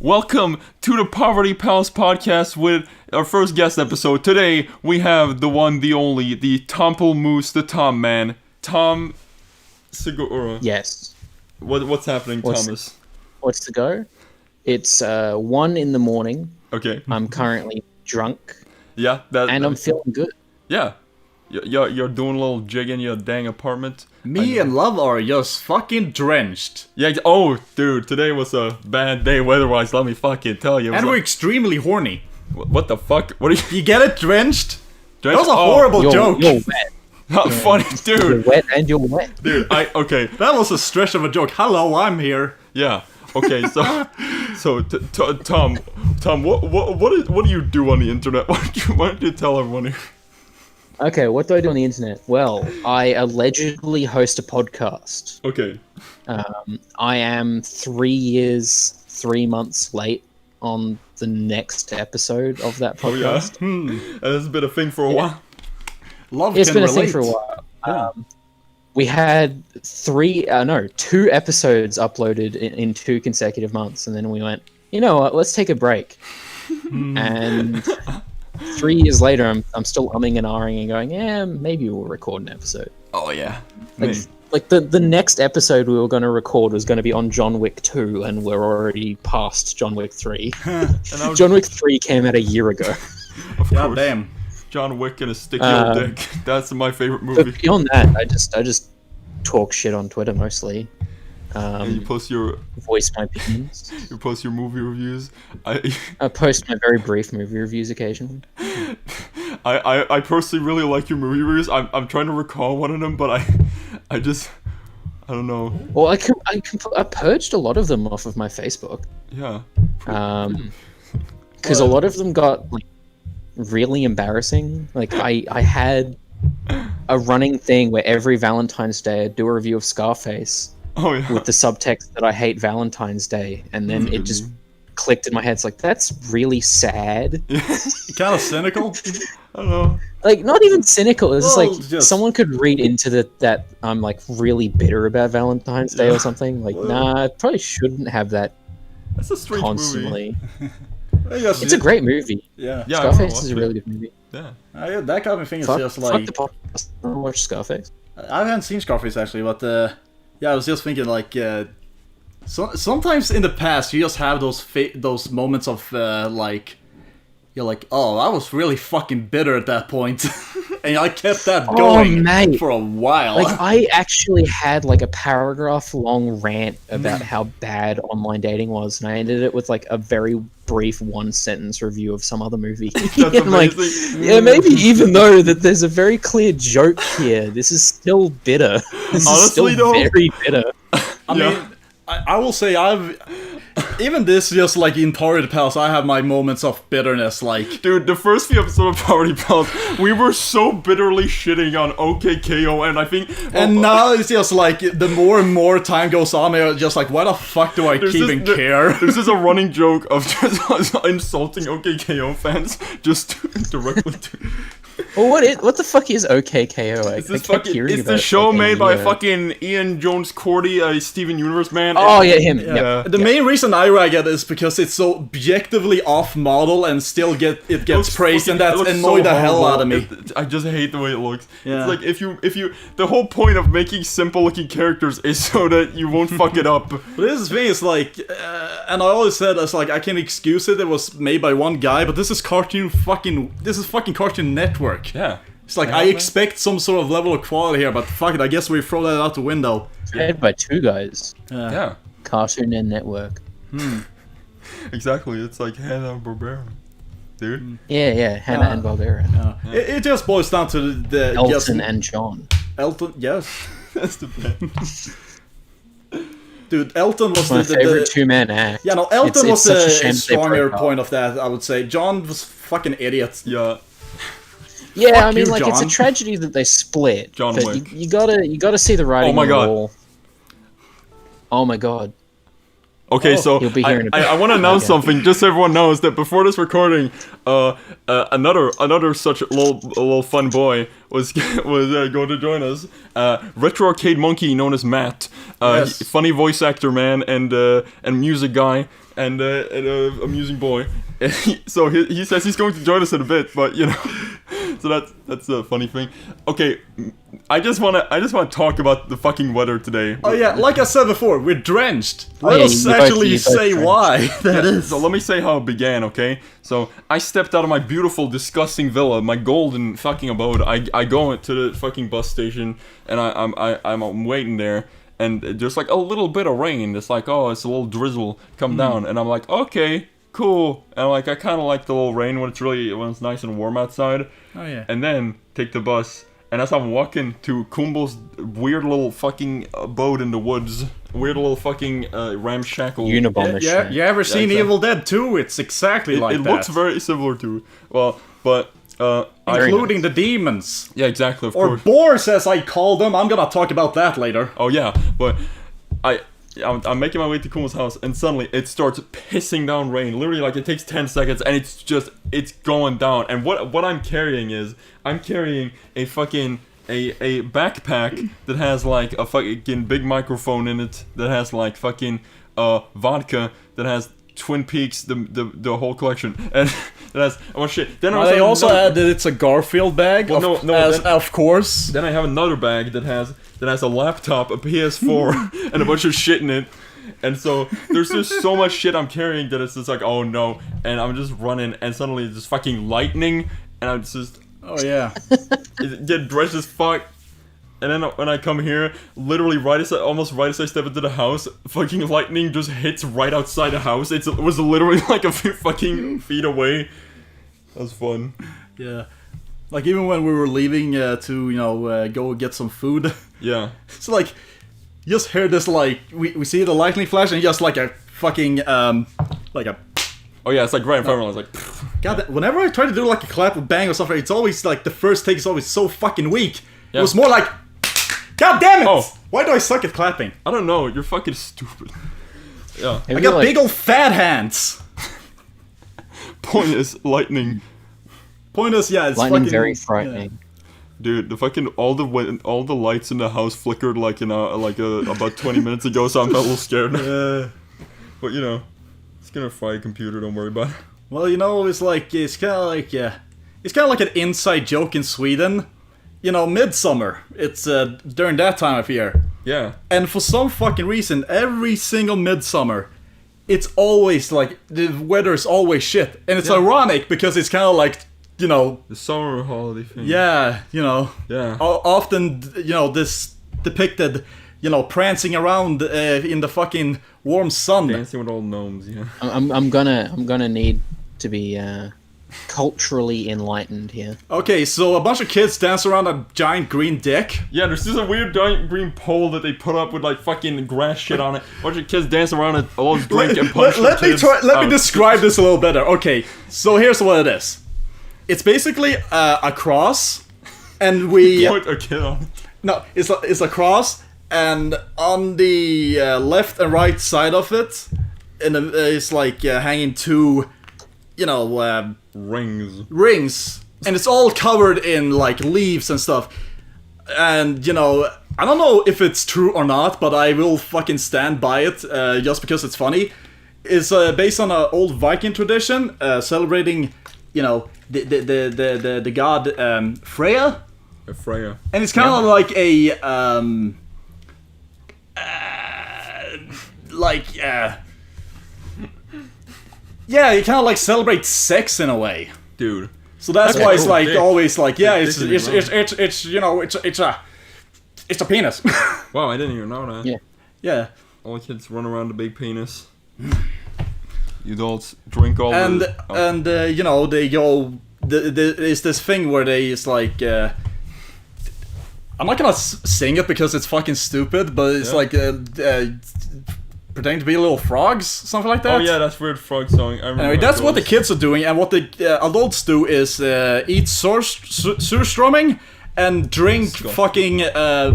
Welcome to the Poverty Pals podcast with our first guest episode. Today we have the one, the only, the Tomple Moose, the Tom Man, Tom Segura. Yes. What's happening, Thomas? What's the go? It's 1 a.m. Okay. I'm currently drunk. Yeah. And I'm feeling good. Yeah. You're doing a little jig in your dang apartment. Me and Love are just fucking drenched. Yeah. Oh, dude, today was a bad day weather-wise. Let me fucking tell you. And we're extremely horny. What the fuck? What are you? You get it? Drenched? Drenched? That was a horrible joke. You're wet. Not funny, dude. You're wet and you're wet. Dude, okay. That was a stretch of a joke. Hello, I'm here. Yeah. Okay. So Tom, what do you do on the internet? Why don't you tell everyone here? Okay, what do I do on the internet? Well, I allegedly host a podcast. Okay. I am 3 years, 3 months late on the next episode of that podcast. Oh yeah. And it's been a thing for a while. Love It's can been relate. a thing for a while. We had 2 episodes uploaded in 2 consecutive months, and then we went, you know what, let's take a break. And 3 years later, I'm still umming and ahhing and going, yeah, maybe we'll record an episode. Oh yeah. Like the next episode we were going to record was going to be on John Wick 2, and we're already past John Wick 3. John Wick 3 came out a year ago. Of God course. damn. John Wick and a sticky old dick. That's my favorite But movie. beyond that, I just talk shit on Twitter mostly. And you post your Voice my opinions. movie reviews. I post my very brief movie reviews occasionally. I personally really like your movie reviews. I'm trying to recall one of them, but I don't know. Well, I purged a lot of them off of my Facebook. Yeah. Because a lot of them got like really embarrassing. Like I had a running thing where every Valentine's Day I'd do a review of Scarface Oh yeah. with the subtext that I hate Valentine's Day, and then it just clicked in my head. It's like, that's really sad. Kind of cynical. I don't know. Like, not even cynical. It's Well, just like just- someone could read into that I'm like really bitter about Valentine's Day or something. Like, nah, I probably shouldn't have that That's a strange movie. constantly. Yes, It's a great movie. Yeah. Yeah, Scarface I is a really good movie. Yeah. That kind of thing is Fuck, just fuck like... the podcast. I don't watch Scarface. I haven't seen Scarface actually, but yeah, I was just thinking like... sometimes in the past you just have those moments of like... You're like, oh, I was really fucking bitter at that point. And I kept that going mate. for a while. Like, I actually had like a paragraph long rant about how bad online dating was, and I ended it with like a very brief 1-sentence review of some other movie. That's And, like, amazing. yeah, maybe even though that there's a very clear joke here, this is still bitter. This Honestly, is still though- very bitter. I mean, I will say even this, just like in Poverty Pals, I have my moments of bitterness, like... Dude, the first few episodes of Poverty Pals, we were so bitterly shitting on OKKO, and I think... And now it's just like, the more and more time goes on, I'm just like, why the fuck do I even care? This is a running joke of just insulting OKKO fans just directly to... Well, what the fuck is OKKO? I kept hearing It's about the it show for like a made by year. fucking Ian Jones-Cordy, Steven Universe man. Oh yeah, him. Yeah. Yep. The main reason I rag it is because it's so objectively off-model and still gets praised, and that annoyed the hell out of me. I just hate the way it looks. Yeah. It's like if you the whole point of making simple looking characters is so that you won't fuck it up. But this thing is like, and I always said, it's like, I can excuse it was made by one guy, but this is fucking Cartoon Network. Yeah. It's like, I expect some sort of level of quality here, but fuck it, I guess we throw that out the window. Made by 2 guys. Yeah. Cartoon and Network. Exactly. It's like Hanna-Barbera. Dude. Yeah, Hannah and Barbera. It just boils down to the... Elton and John. Elton, yes. That's the band. Dude, Elton was My the favorite 2-man act. Yeah, no, Elton was it's such a the shame they stronger broke up. point of that, I would say. John was fucking idiot. Yeah. Yeah, Fuck I mean, you, like, it's a John. tragedy that they split. John but Wick. you gotta see the writing Oh my on God. the wall. Oh my god. Okay, so You'll be hearing I want to announce something just so everyone knows that before this recording, another such little fun boy was going to join us. Retro Arcade Monkey, known as Matt, Yes. funny voice actor man and music guy. and amusing boy. So he says he's going to join us in a bit, but you know, so that's a funny thing. Okay, I just wanna talk about the fucking weather today. Oh yeah, like I said before, we're drenched. Let yeah, us you both- actually you both say drenched. why that is. So let me say how it began, okay? So I stepped out of my beautiful, disgusting villa, my golden fucking abode. I go to the fucking bus station, and I'm waiting there, and there's like a little bit of rain. It's like, oh, it's a little drizzle come down, and I'm like, okay, cool. And like I kind of like the little rain when it's nice and warm outside. Oh yeah. And then take the bus. And as I'm walking to Kumbel's weird little fucking abode in the woods, weird little fucking ramshackle. Unabomber Yeah, shit. you ever seen exactly. Evil Dead 2? It's exactly like It that. looks very similar to, well, but including the demons. yeah, exactly, of Or course. boars, as I call them. I'm gonna talk about that later. Oh yeah, but I'm making my way to Kumbel's house, and suddenly it starts pissing down rain. Literally, like it takes 10 seconds, and it's going down. And what I'm carrying is a fucking a backpack that has like a fucking big microphone in it, that has like fucking vodka, that has Twin Peaks, the whole collection, and that has oh shit. Then They also add that it's a Garfield bag, Well, of, of course. Then I have another bag that has a laptop, a PS4, and a bunch of shit in it. And so there's just so much shit I'm carrying that it's just like, oh no. And I'm just running, and suddenly it's just fucking lightning, and I'm just Oh yeah. get drenched as fuck. And then when I come here, literally almost right as I step into the house, fucking lightning just hits right outside the house. It was literally like a few fucking feet away. That was fun. Yeah. Like even when we were leaving to go get some food, Yeah. it's like you just hear this like we see the lightning flash and just like a fucking like a Oh yeah, it's like right in front of me. I was like, pfft. God. Whenever I try to do like a clap or bang or something, it's always like the first take is always so fucking weak. Yeah. It was more like, God damn it! Oh. Why do I suck at clapping? I don't know. You're fucking stupid. Yeah. I got big old fat hands. Point is lightning, Point is, yeah, it's Lightning fucking very frightening. dude. The fucking all the lights in the house flickered like about 20 minutes ago, so I'm a little scared. But you know, it's gonna fry a computer. Don't worry about it. Well, it's kind of like an inside joke in Sweden. You know, midsummer. It's during that time of year. Yeah. And for some fucking reason, every single midsummer, it's always like the weather is always shit, and it's Yeah. ironic because it's kind of like The summer holiday thing. yeah, Yeah. often this depicted prancing around in the fucking warm sun. Dancing with old gnomes. Yeah. I'm gonna need to be culturally enlightened here. Okay, so a bunch of kids dance around a giant green dick. Yeah, there's just a weird giant green pole that they put up with like fucking grass shit on it. A bunch of kids dance around it, all drink and punch the Let me kids let me out. describe this a little better. Okay, so here's what it is. It's basically a cross, and we Point a kid on it. no, it's a cross, and on the left and right side of it, and it's like hanging two, Rings. and it's all covered in like leaves and stuff. And I don't know if it's true or not, but I will fucking stand by it just because it's funny. It's based on an old Viking tradition celebrating, the god Freya, Freya. and it's kind of like a yeah, you kind of like celebrate sex in a way. Dude. So that's Okay, why it's cool. like Dick. always like Dick in the it's a penis. Wow, I didn't even know that. Yeah. Yeah. All the kids run around the big penis. You adults drink all And the... oh. and they go. There's this thing where they is like. I'm not gonna sing it because it's fucking stupid, but it's Yeah. like pretending to be little frogs, something like that. Oh yeah, that's weird frog song. I remember Anyway, how that's it what the goes. kids are doing, and what the adults do is eat surströmming and drink Disgusting. fucking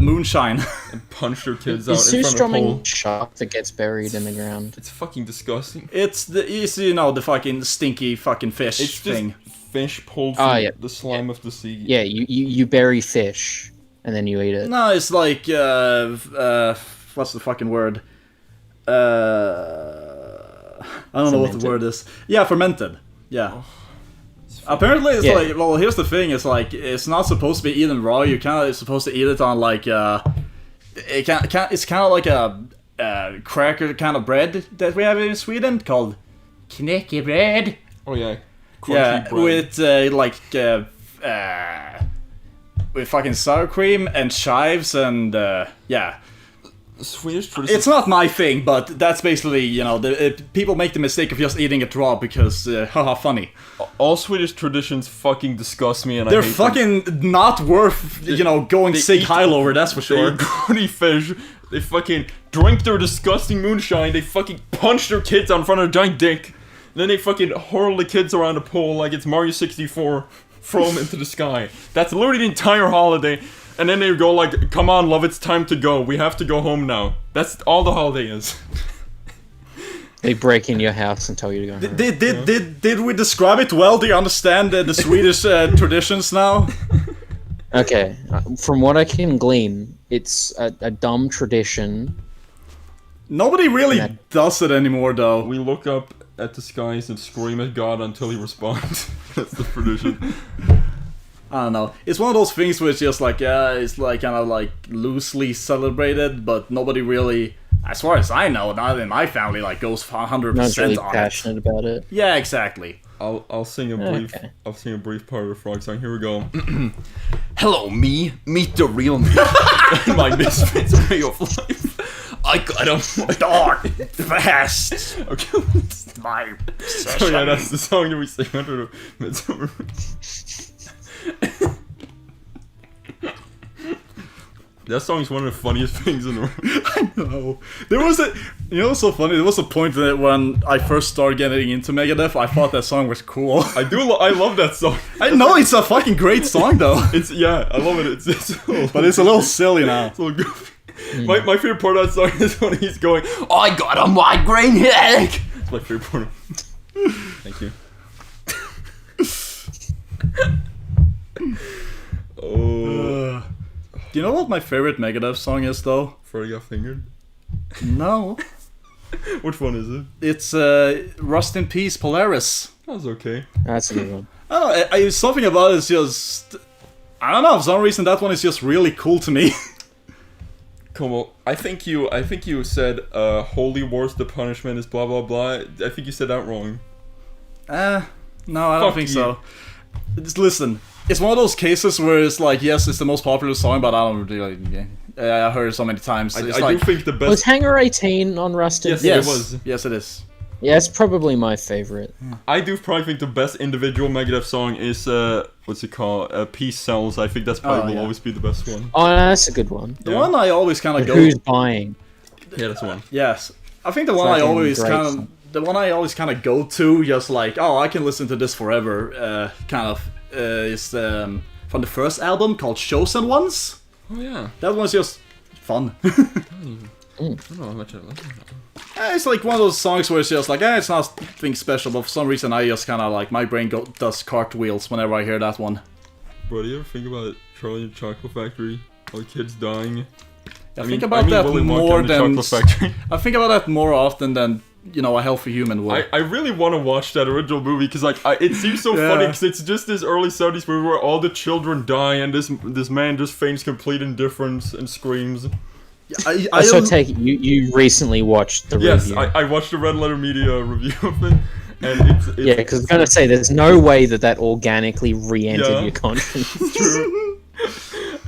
moonshine. And punch their kids out Is in front of a surströmming pole. shark that gets buried in the ground? It's fucking disgusting. It's the fucking stinky fucking fish It's just thing. fish pulled from yeah. the slime of the sea. Yeah, you bury fish and then you eat it. No, it's like what's the fucking word? I I don't know what the Fermented. word is. Yeah, fermented. Yeah. Apparently, it's Yeah. like, well, here's the thing. It's like, it's not supposed to be eaten raw. You're kind of supposed to eat it on like, it's kind of like a cracker kind of bread that we have in Sweden called knäckebröd. Oh yeah. Crunchy Yeah, bread. with fucking sour cream and chives and yeah. Swedish tradition. It's not my thing, but that's basically, you know, people make the mistake of just eating it raw because, haha, funny. All Swedish traditions fucking disgust me, and They're I hate them. fucking not worth, you know, going They sig eat- heil over, that's for They sure. eat grody fish. They fucking drink their disgusting moonshine. They fucking punch their kids out in front of a giant dick. And then they fucking hurl the kids around a pole like it's Mario 64. Throw them into the sky. That's literally the entire holiday. And then they go like, "Come on, love, it's time to go. We have to go home now." That's all the holiday is. They break in your house and tell you to go home. Did we describe it well? Do you understand the Swedish traditions now? Okay, from what I can glean, it's a dumb tradition. Nobody really Yeah. does it anymore, though. We look up at the skies and scream at God until he responds. That's the tradition. I don't know. It's one of those things where it's just like, it's like kind of like loosely celebrated, but nobody really, as far as I know, not in my family, like goes 100% No one's really on it. passionate about it. Yeah, exactly. I'll sing a brief Okay. I'll sing a brief part of the frog song. Here we go. Hello, me. Meet the real me. My misfits way of life. I got him. Dark, fast, Okay. my So yeah, that's the song that we sing under the midsummer. That song is one of the funniest things in the world. No. There was a, you know what's so funny? There was a point that when I first started getting into Megadeth, I thought that song was cool. I love that song. I know it's a fucking great song though, It's yeah, I love it. but it's a little silly now. It's a little goofy. My favorite part of that song is when he's going, "I got a migraine headache." It's my favorite part. Thank you. Oh, Do you know what my favorite Megadeth song is though? Freddy got fingered. No. Which one is it? It's Rust in Peace Polaris. That was okay. That's a good one. I don't know, something about it is just, I don't know, for some reason that one is just really cool to me. Como, I think you said "Holy Wars, the punishment is blah blah blah." I think you said that wrong. No, I don't Fuck think you. so. Just listen, it's one of those cases where it's like, yes, it's the most popular song, but I don't really. I heard it so many times. I It's do like, think the best. Was Hangar 18 on Rust in Yes, Peace? yes, it was. yes, it is. Yeah, it's probably my favorite. I do probably think the best individual Megadeth song is what's it called? Peace Cells. I think that's probably Oh, will yeah. always be the best one. Oh, that's a good one. The Yeah. one I always kind of But go. who's buying? Yeah, that's the one. Yes, I think the one I Fucking always great kind of, song. the one I always kind of go to, just like, oh, I can listen to this forever. Kind of is from the first album called Chosen Ones. Oh yeah. That one's just fun. I don't know how much I like it. It's like one of those songs where it's just like, it's nothing special, but for some reason I just kind of like, my brain does cartwheels whenever I hear that one. Bro, do you ever think about Charlie and the Chocolate Factory? All the kids dying. I think about that Willy Wonka more and the than Chocolate Factory. I think about that more often than, you know, a healthy human would. I really want to watch that original movie because like it seems so Yeah. funny because it's just this early 70s movie where all the children die and this man just feigns complete indifference and screams. I Also, don't- take you recently watched the Yes, review. I watched the Red Letter Media review of it, and it's Yeah, because I was gonna say there's no way that organically re-entered Yeah. your conscience. true.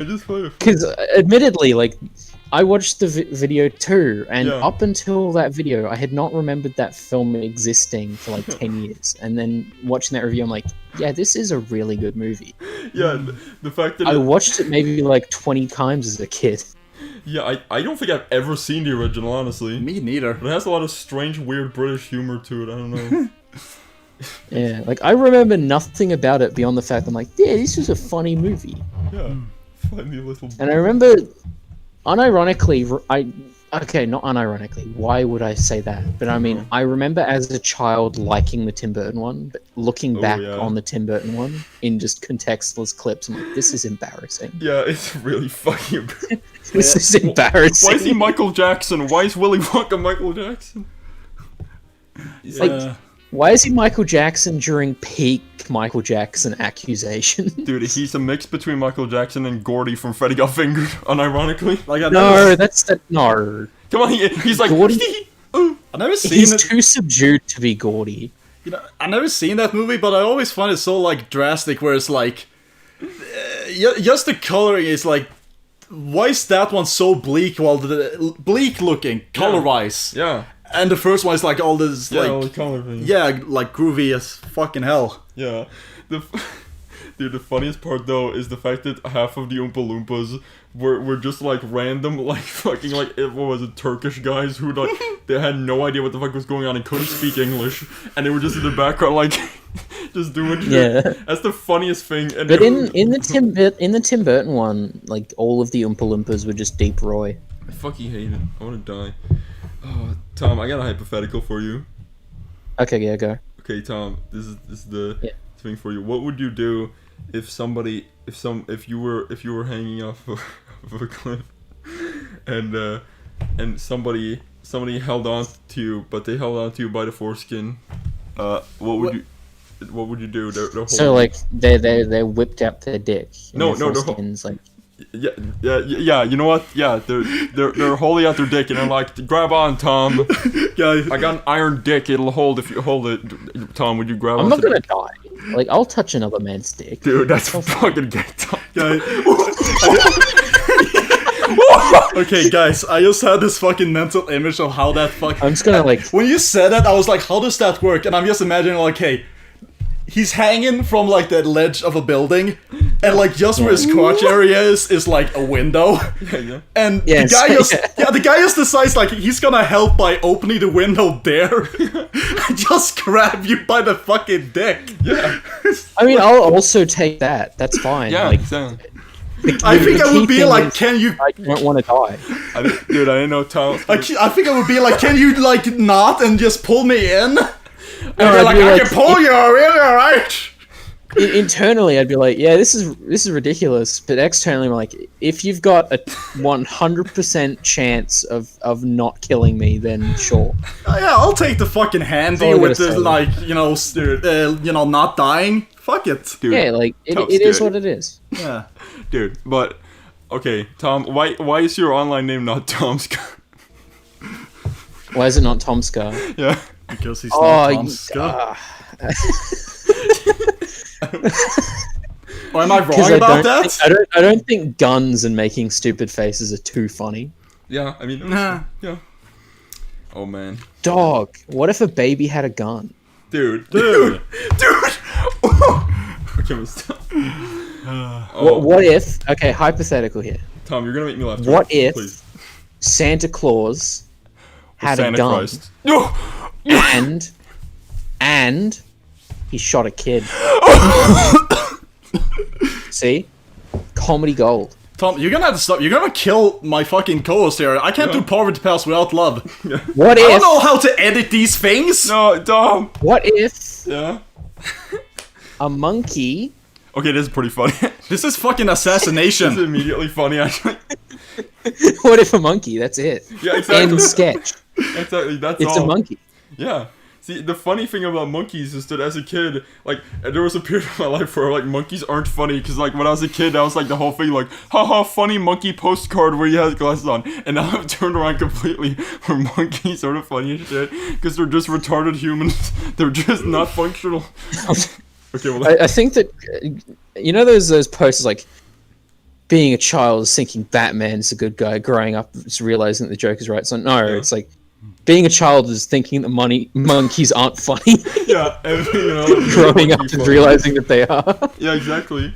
I just find it. Because admittedly, like, I watched the video too, and Yeah. up until that video, I had not remembered that film existing for like 10 years. And then watching that review, I'm like, yeah, this is a really good movie. Yeah, the fact that I watched it maybe like 20 times as a kid. yeah, I don't think I've ever seen the original, honestly. Me neither. But it has a lot of strange, weird British humor to it. I don't know. Yeah, like, I remember nothing about it beyond the fact I'm like, yeah, this was a funny movie. Yeah, funny little. And I remember, unironically, okay, not unironically, why would I say that? But I mean, I remember as a child liking the Tim Burton one, but looking Oh, back yeah. on the Tim Burton one in just contextless clips, I'm like, this is embarrassing. Yeah, it's really fucking. This is embarrassing. Why is he Michael Jackson? Why is Willy Wonka Michael Jackson? Yeah. Why is he Michael Jackson during peak Michael Jackson accusation? Dude, he's a mix between Michael Jackson and Gordy from Freddy Got Fingered, unironically. Like I No, never, no. Come on, he's like... Gordy? I never seen He's it. too subdued to be Gordy. You know, I never seen that movie, but I always find it so like drastic. Where it's like, just the coloring is like, why is that one so bleak while the bleak looking color wise? Yeah. And the first one is like all this Yeah, like, all the color thing. yeah, like groovy as fucking hell. Yeah. Dude, the funniest part though is the fact that half of the Oompa Loompas were just like random, like fucking like, what was it, Turkish guys who like, they had no idea what the fuck was going on and couldn't speak English, and they were just in the background like, just doing shit. Yeah. That's the funniest thing. And But in the Tim Burton one, like all of the Oompa Loompas were just Deep Roy. I fucking hate it. I want to die. Oh, Tom, I got a hypothetical for you. Okay, yeah, go. Okay, Tom, this is the Yeah. thing for you. What would you do if you were hanging off of a cliff and somebody held on to you, but they held on to you by the foreskin? What would you do? They're So like they whipped out their dick. and No, their no, foreskins, like yeah. You know what? Yeah, they're holding out their dick and they're like, grab on, Tom. Yeah, I got an iron dick. It'll hold if you hold it. Tom, would you grab? I'm not onto gonna die. Like I'll touch another man's dick. Dude, that's fucking gay, Tom. Okay, guys, I just had this fucking mental image of how that fucking. I'm just gonna like. When you said that, I was like, how does that work? And I'm just imagining, like, hey, he's hanging from, like, the ledge of a building, and, like, just where his crotch area is like, a window. Yeah. And Yes, the guy just decides, like, he's gonna help by opening the window there. and just grab you by the fucking dick. Yeah. I mean, I'll also take that. That's fine. Yeah. Like, Sam. I think the I key would be thing like, is can you... I don't want to die. Dude, I didn't know Tom. I think I would be like, can you, like, not and just pull me in? And No, you're I'd like, be I like- can pull you in, alright? Internally, I'd be like, yeah, this is ridiculous. But externally, I'm like, if you've got a 100% chance of not killing me, then sure. Yeah, I'll take the fucking handy all I with gotta the, say. like, not dying. Fuck it. Dude, Yeah, like Tom's it is good. what it is. Yeah. Dude, but okay, Tom, why is your online name not Tom Scott? Why is it not Tom Scar? Yeah. Because he's Oh, not Tom Scott. Or am I wrong about that? I don't think guns and making stupid faces are too funny. Yeah, I mean, Nah. yeah. Oh man. Dog, what if a baby had a gun? Dude. Dude. Okay, let's stop. What if? Okay, hypothetical here. Tom, you're gonna make me laugh. What if Please. Santa Claus had Santa a gun Christ. No. and he shot a kid? See? Comedy gold. Tom, you're gonna have to stop. You're gonna kill my fucking co-host here. I can't do Poverty Pass without love. What I don't if? know how to edit these things. No, Tom. What if Yeah. a monkey? Okay, this is pretty funny. This is fucking This is assassination. immediately funny, actually. What if a monkey? That's it. Yeah, exactly. End sketch. Exactly. That's It's all. a monkey. Yeah. See, the funny thing about monkeys is that as a kid, like, there was a period of my life where, like, monkeys aren't funny, because, like, when I was a kid, I was, like, the whole thing, like, haha, funny monkey postcard where he has glasses on, and now I've turned around completely, where monkeys are the funny as shit, because they're just retarded humans, they're just not functional. Okay, well, I think that you know those posters like being a child is thinking Batman's a good guy, growing up just realizing that the joke is right. So no, Yeah. it's like being a child is thinking that monkeys aren't funny, yeah, and, you know, growing up monkey and funny. realizing that they are. Yeah, exactly.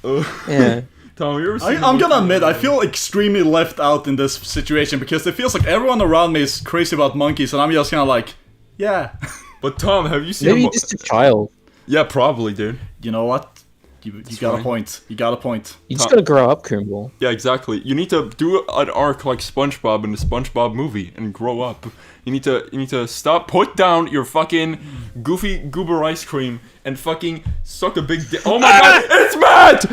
Yeah. Tom, have you ever seen I'm gonna monkey- admit, I feel extremely left out in this situation because it feels like everyone around me is crazy about monkeys, and I'm just kind of like, yeah. But Tom, have you seen Maybe a you're just a child. Yeah, probably, dude. You know what? You got a point. You got a point. You just gotta grow up, Kumbal. Yeah, exactly. You need to do an arc like SpongeBob in the SpongeBob movie and grow up. You need to stop, put down your fucking goofy goober ice cream and fucking suck a big dick. Oh my god, it's Matt!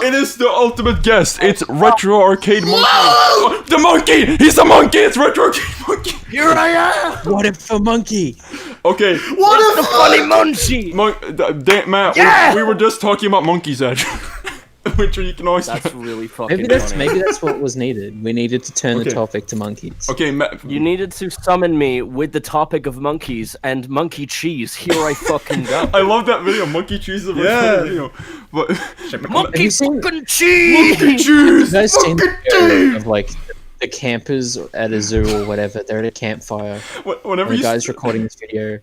It is the ultimate guest. It's Retro Arcade Monkey. Oh, the monkey! He's a monkey! It's Retro Arcade Monkey! Here I am! What if a monkey? Okay. What a funny munchie! Matt, Yeah! we were just talking about monkeys, Edge. Which you can always... That's really fucking Maybe that's funny. what was needed. We needed to turn the Okay. topic to monkeys. Okay, Matt... You needed to summon me with the topic of monkeys and monkey cheese. Here I fucking go. I love that video. Monkey cheese is a really Yeah. funny video. But... Monkey you seen- fucking cheese! cheese! You guys seen the video of like the campers at a zoo or whatever? They're at a campfire. Whenever And the you... guy's recording this video,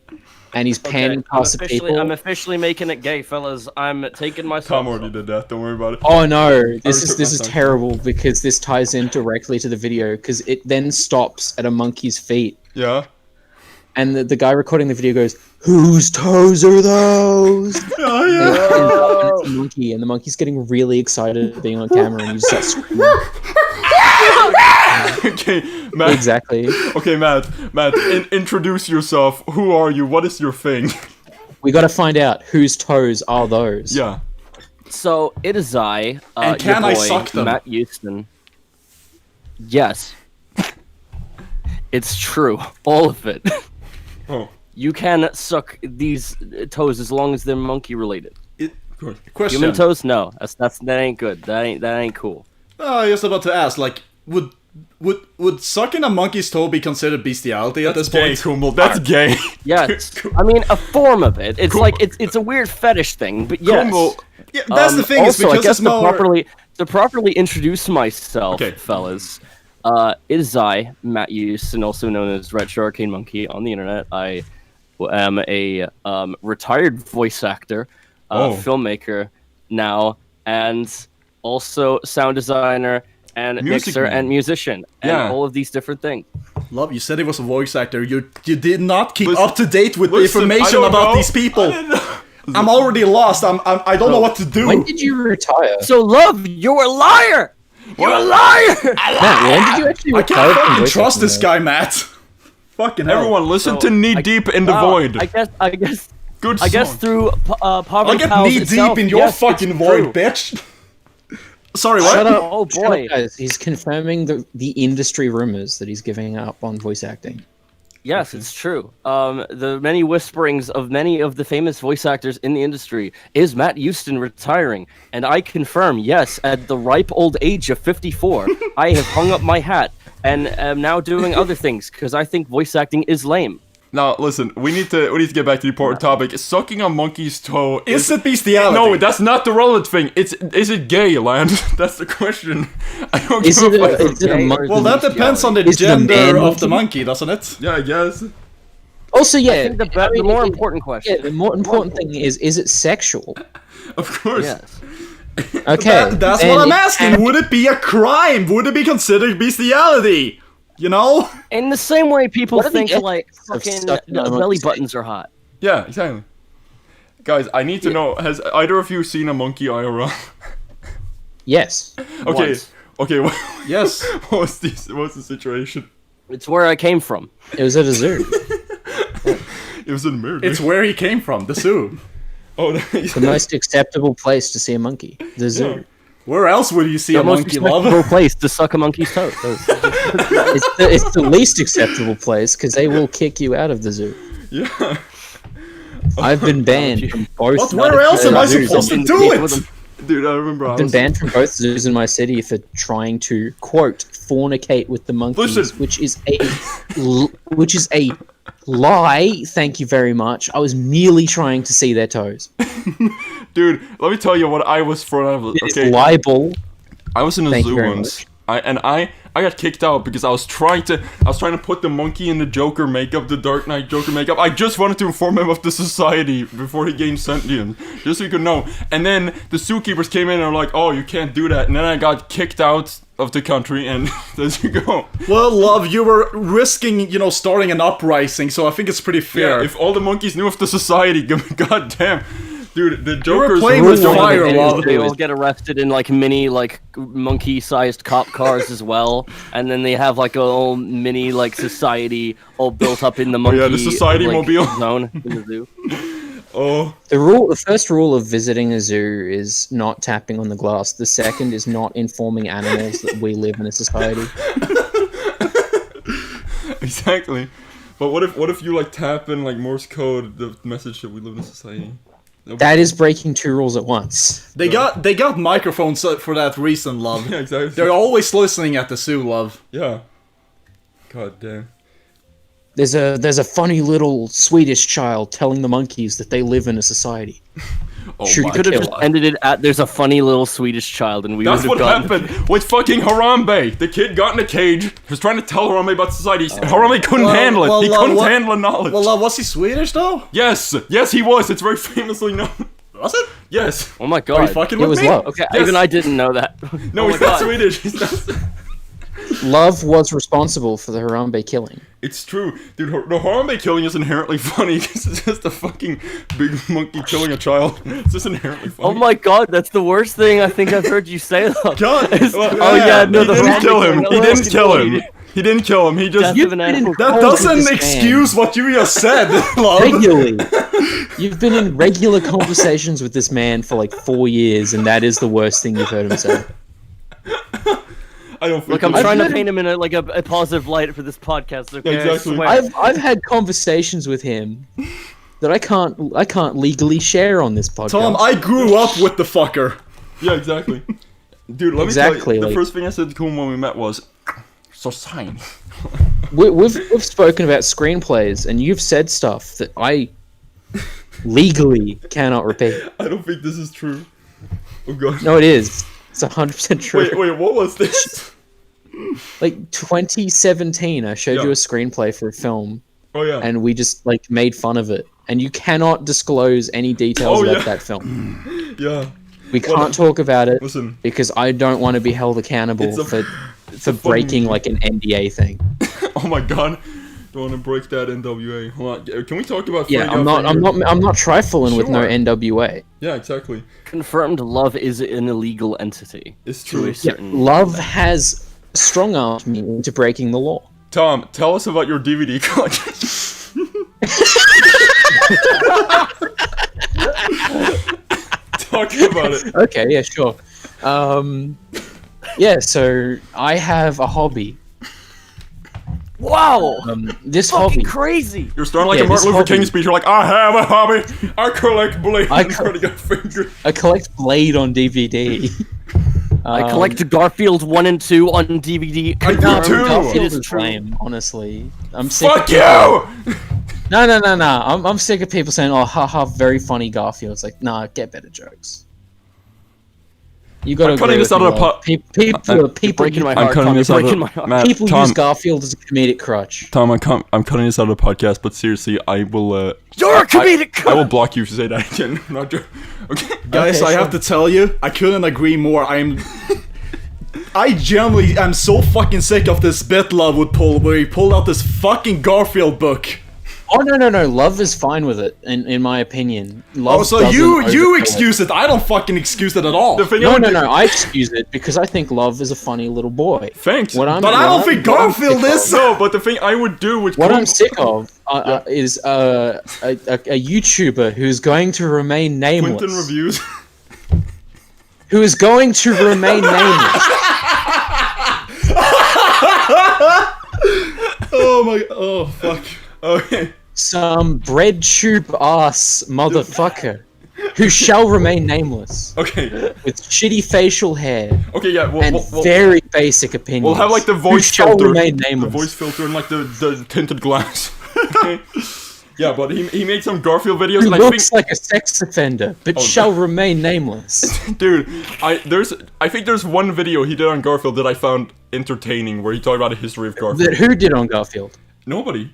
and he's panning past the people. I'm officially making it gay, fellas. I'm taking my Tom already did that. Don't worry about it. Oh no, this took is my time. terrible because this ties in directly to the video because it then stops at a monkey's feet, Yeah? and the guy recording the video goes, "Whose toes are those?" Oh, And yeah. it turns up and it's a monkey, and the monkey's getting really excited at being on camera, and you just start screaming. Okay, Matt. Exactly. Okay, Matt, introduce yourself. Who are you? What is your thing? We got to find out whose toes are those. Yeah. So it is I, And can your I boy, suck them? Matt Houston. Yes, it's true, all of it. Oh, You can suck these toes as long as they're monkey related. good. Question. Human toes, no. That ain't good. That ain't cool. Oh, I was about to ask, like, would sucking a monkey's toe be considered bestiality at That's this gay, point? Kummel. That's gay. Yes, I mean a form of it. It's like it's a weird fetish thing, but yes. Kummel. Yeah, that's the thing. Also, is I because guess it's more. to properly introduce myself, Okay. fellas. It is I, Matt Houston, also known as Retro Arcade Monkey on the internet. I am a retired voice actor, Oh. filmmaker now, and also sound designer and Music mixer man. and musician, and Yeah. all of these different things. Love, you said he was a voice actor. You did not keep Listen- up to date with the Listen, I information don't about know. these I people. didn't know. I'm already lost. I don't know what to do. When did you retire? So, love, you're a liar. You're a liar. Matt, when did you actually I retire can't from fucking voice trust acting, this though? guy, Matt. Fucking hell. Everyone, listen So, to Knee Deep in the Wow, Void. I guess. Good I guess song. through I'll poverty. get Palz knee itself, deep in your yes, fucking it's void, true. bitch. Sorry, what? Shut up. Oh Shut up, boy. guys. He's confirming the industry rumors that he's giving up on voice acting. Yes, it's true. The many whisperings of many of the famous voice actors in the industry is Matt Houston retiring, and I confirm, yes, at the ripe old age of 54, I have hung up my hat and am now doing other things because I think voice acting is lame. Now, listen, we need to get back to the important topic. Sucking a monkey's toe Is it bestiality? No, that's not the relevant thing. Is it gay, Land? That's the question. I don't Is give it a a, fuck. is it a Gay or monkey? Well, that depends on the Is it a gender man of the monkey? monkey, doesn't it? Yeah, I guess. Also, yeah. I think the more important question. Yeah, the more important thing is it sexual? Of course. Yes. Okay. That's then what I'm it asking. can- Would it be a crime? Would it be considered bestiality? You know? In the same way people What are the think like ethics of fucking sucking on a belly monkey's dick? buttons are hot. Yeah, exactly. Guys, I need to know, has either of you seen a monkey IRL? Yes. Okay, Once. okay, what, Yes. what's the situation? It's where I came from. It was at a zoo. It was in America. It's where he came from, the zoo. Oh, The most acceptable place to see a monkey. The zoo. yeah. Where else would you see The a most monkey, respectable love? place to suck a monkey's toe. It's the least acceptable place because they will kick you out of the zoo. Yeah. I've been banned from both. But where else am I zoos. supposed to Something do to do with it? them. Dude, I remember I I've been was... banned from both zoos in my city for trying to quote fornicate with the monkeys, Listen. which is a lie. Thank you very much. I was merely trying to see their toes. Dude, let me tell you what I was for. It's Okay, libel. I was in a Thank you zoo very once. I got kicked out because I was trying to put the monkey in the Joker makeup, the Dark Knight Joker makeup. I just wanted to inform him of the society before he gained sentience, just so he could know. And then the zookeepers came in and were like, "Oh, you can't do that." And then I got kicked out of the country, and there you go. Well, love, you were risking, starting an uprising, so I think it's pretty fair. Yeah, if all the monkeys knew of the society, god damn. Dude, the You were Joker's playing with Joker- fire, They love. all get arrested in like mini like monkey-sized cop cars as well, and then they have like a whole mini like society all built up in the monkey. yeah, the society like, mobile. zone in the zoo. Oh, The first rule of visiting a zoo is not tapping on the glass. The second is not informing animals that we live in a society. exactly. But what if you like tap in like Morse code the message that we live in a society? That is breaking 2 rules at once. They got microphones for that reason, love. Yeah, exactly. They're always listening at the zoo, love. Yeah. God damn. There's a funny little Swedish child telling the monkeys that they live in a society. Oh Shoot, my you Could have kill. just ended it at "There's a funny little Swedish child," and we would That's have what gotten. happened with fucking Harambe. The kid got in a cage. He was trying to tell Harambe about society. Harambe couldn't handle it. He couldn't handle knowledge. Well, love, was he Swedish though? Yes, he was. It's very famously known. Was it? Yes. Oh my Are you god! fucking It with was me? love. Okay, Yes. even I didn't know that. No, Oh he's my not God. Swedish. He's not. Love was responsible for the Harambe killing. It's true, dude. The Harambe killing is inherently funny because it's just a fucking big monkey killing a child. It's just inherently funny. Oh my god, that's the worst thing I think I've heard you say. Though. God, Oh yeah, no, he the didn't Harambe kill him. killing, He no, didn't kill he him. didn't. He didn't kill him. He just. Death of an animal. that Hold doesn't this man. excuse what you just said, love. Regularly. You've been in regular conversations with this man for like 4 years, and that is the worst thing you've heard him say. I don't think. Look, I'm that's- trying to heard paint him in a positive light for this podcast. Okay, Exactly. I swear. I've had conversations with him that I can't legally share on this podcast. Tom, I grew up with the fucker. Yeah, exactly. Dude, let me tell Exactly, you. The like- first thing I said to Kuhn when we met was, "Society." We've spoken about screenplays, and you've said stuff that I legally cannot repeat. I don't think this is true. Oh god. No, it is. It's 100% true. Wait, what was this? Like 2017, I showed Yeah. you a screenplay for a film, Oh yeah. and we just like made fun of it. And you cannot disclose any details Oh, about yeah. that film. Yeah. We Well, can't talk about it Listen. because I don't want to be held accountable It's a- for It's a breaking like an NDA thing. Oh my god. Don't want to break that NWA. Hold on. Can we talk about? Yeah, Freddy I'm not trifling with no Sure. NWA. Yeah, exactly. Confirmed, love is an illegal entity. It's To true. a Yeah, certain love has strong-armed me into breaking the law. Tom, tell us about your DVD collection. Talk about it. Okay, yeah, sure. Yeah, so I have a hobby. Wow! This Fucking hobby. crazy! You're starting like Yeah, a Martin this Luther King hobby- speech. You're like, I have a hobby. I collect blades. I I co- already got finger. I collect Blade on DVD. I collect Garfield 1 and 2 on DVD. I do Confirmed. too. It Garfield is is true. lame, honestly. I'm sick Fuck of you! No. I'm sick of people saying, "Oh, haha, very funny Garfield." It's like, nah, get better jokes. You got to I'm cutting this out of the pot. People Breaking my I'm heart. cutting Tom, this you're out breaking of my heart. Matt, people Tom, use Garfield as a comedic crutch. Tom, I'm cutting this out of the podcast. But seriously, I will. You're a comedic I will block you if you say that again. I'm not joking. Okay. Guys, Okay, I have sure. to tell you, I couldn't agree more. I genuinely am so fucking sick of this bit Love would pull, where he pulled out this fucking Garfield book. Oh no! Love is fine with it, in my opinion. Love Oh, so doesn't you overkill it. excuse it. I don't fucking excuse it at all. The thing I No, would no, do- no! I excuse it because I think Love is a funny little boy. Thanks. What I'm, But I what don't I'm- think what I'm Garfield sick is. of- No, but the thing I would do with What Kuhn- I'm sick of is a YouTuber who's going to remain nameless. Quentin reviews. Who is going to remain nameless. Oh my, oh fuck. Okay. Some bread tube ass motherfucker who shall remain nameless Okay. with shitty facial hair Okay. Yeah. and very basic opinions. We'll have like the who voice shall filter. remain The nameless. voice filter and like the tinted glass. Okay. Yeah, but he made some Garfield videos who and I looks think, like a sex offender but Oh, shall remain nameless. dude, I think there's one video he did on Garfield that I found entertaining where he talked about the history of Garfield. That who did on Garfield? Nobody.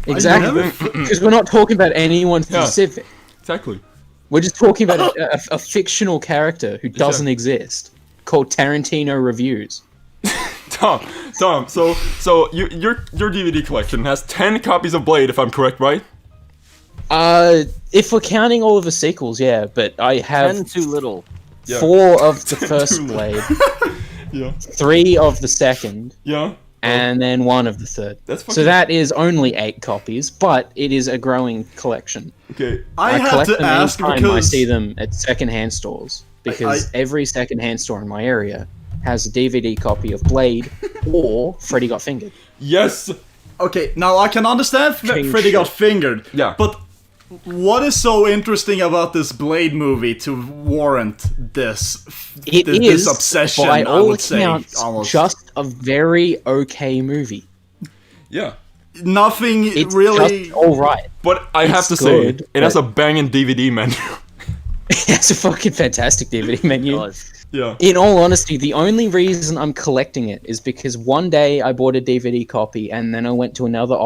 Exactly. Because we're not talking about anyone Yeah. specific. Exactly. We're just talking about a fictional character who doesn't exist, called Tarantino Reviews. Tom. So your DVD collection has 10 copies of Blade, if I'm correct, right? If we're counting all of the sequels, yeah, but I have 10 too little. Yeah. 4 of the first Too Blade, Yeah. 3 of the second, Yeah. and then 1 of the third. That's fucking... So that is only 8 copies, but it is a growing collection. Okay. I have collect to them ask anytime I because see them at secondhand stores, because every secondhand store in my area has a DVD copy of Blade or Freddy Got Fingered. Yes. okay, now I can understand Change Freddy Got shit. Fingered. Yeah. But what is so interesting about this Blade movie to warrant this? It this is, obsession, by I all would say, accounts, almost. just a very okay movie. Yeah. Nothing It's really. just alright. But I have It's to say, good, it has but- a banging DVD menu. It's a fucking fantastic DVD menu. Does. Yeah. In all honesty, the only reason I'm collecting it is because one day I bought a DVD copy and then I went to another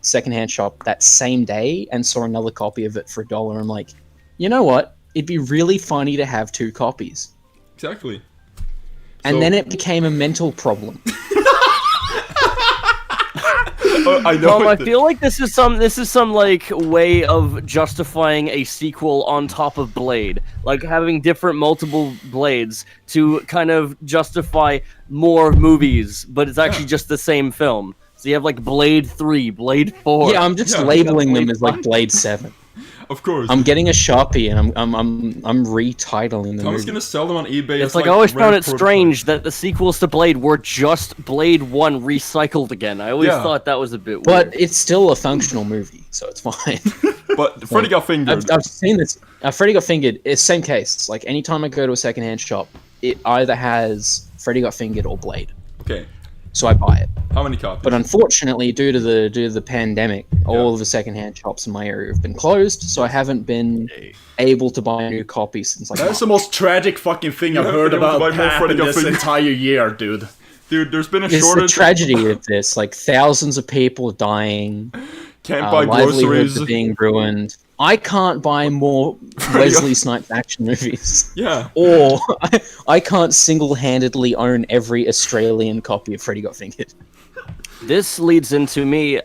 secondhand shop that same day and saw another copy of it for $1. I'm like, you know what? It'd be really funny to have 2 copies. Exactly. And So- then it became a mental problem. I know. I feel like this is some like way of justifying a sequel on top of Blade, like having different multiple Blades to kind of justify more movies, but it's actually just the same film. So you have like Blade 3, Blade 4. Yeah, I'm just Yeah. labeling them as like Blade 7. Of course. I'm getting a Sharpie and I'm retitling the Tom's movie. gonna sell them on eBay. It's like I always found it strange that the sequels to Blade were just Blade 1 recycled again. I always Yeah. thought that was a bit weird. But it's still a functional movie, so it's fine. But Freddy Got Fingered. I've seen this. Freddy Got Fingered. It's same case. Like anytime I go to a secondhand shop, it either has Freddy Got Fingered or Blade, Okay. so I buy it. How many copies? But unfortunately, due to the pandemic, all of the secondhand shops in my area have been closed, so I haven't been able to buy a new copy since like. That's the most tragic fucking thing I've haven't heard been able to about buy more Freddy happen Got this Fingered. entire year, dude. Dude, there's been a It's the shortage. tragedy of this. Like thousands of people dying, Can't buy livelihoods groceries. are being ruined. I can't buy more Wesley Snipes action movies. Yeah. Or I can't single-handedly own every Australian copy of Freddy Got Fingered. This leads into me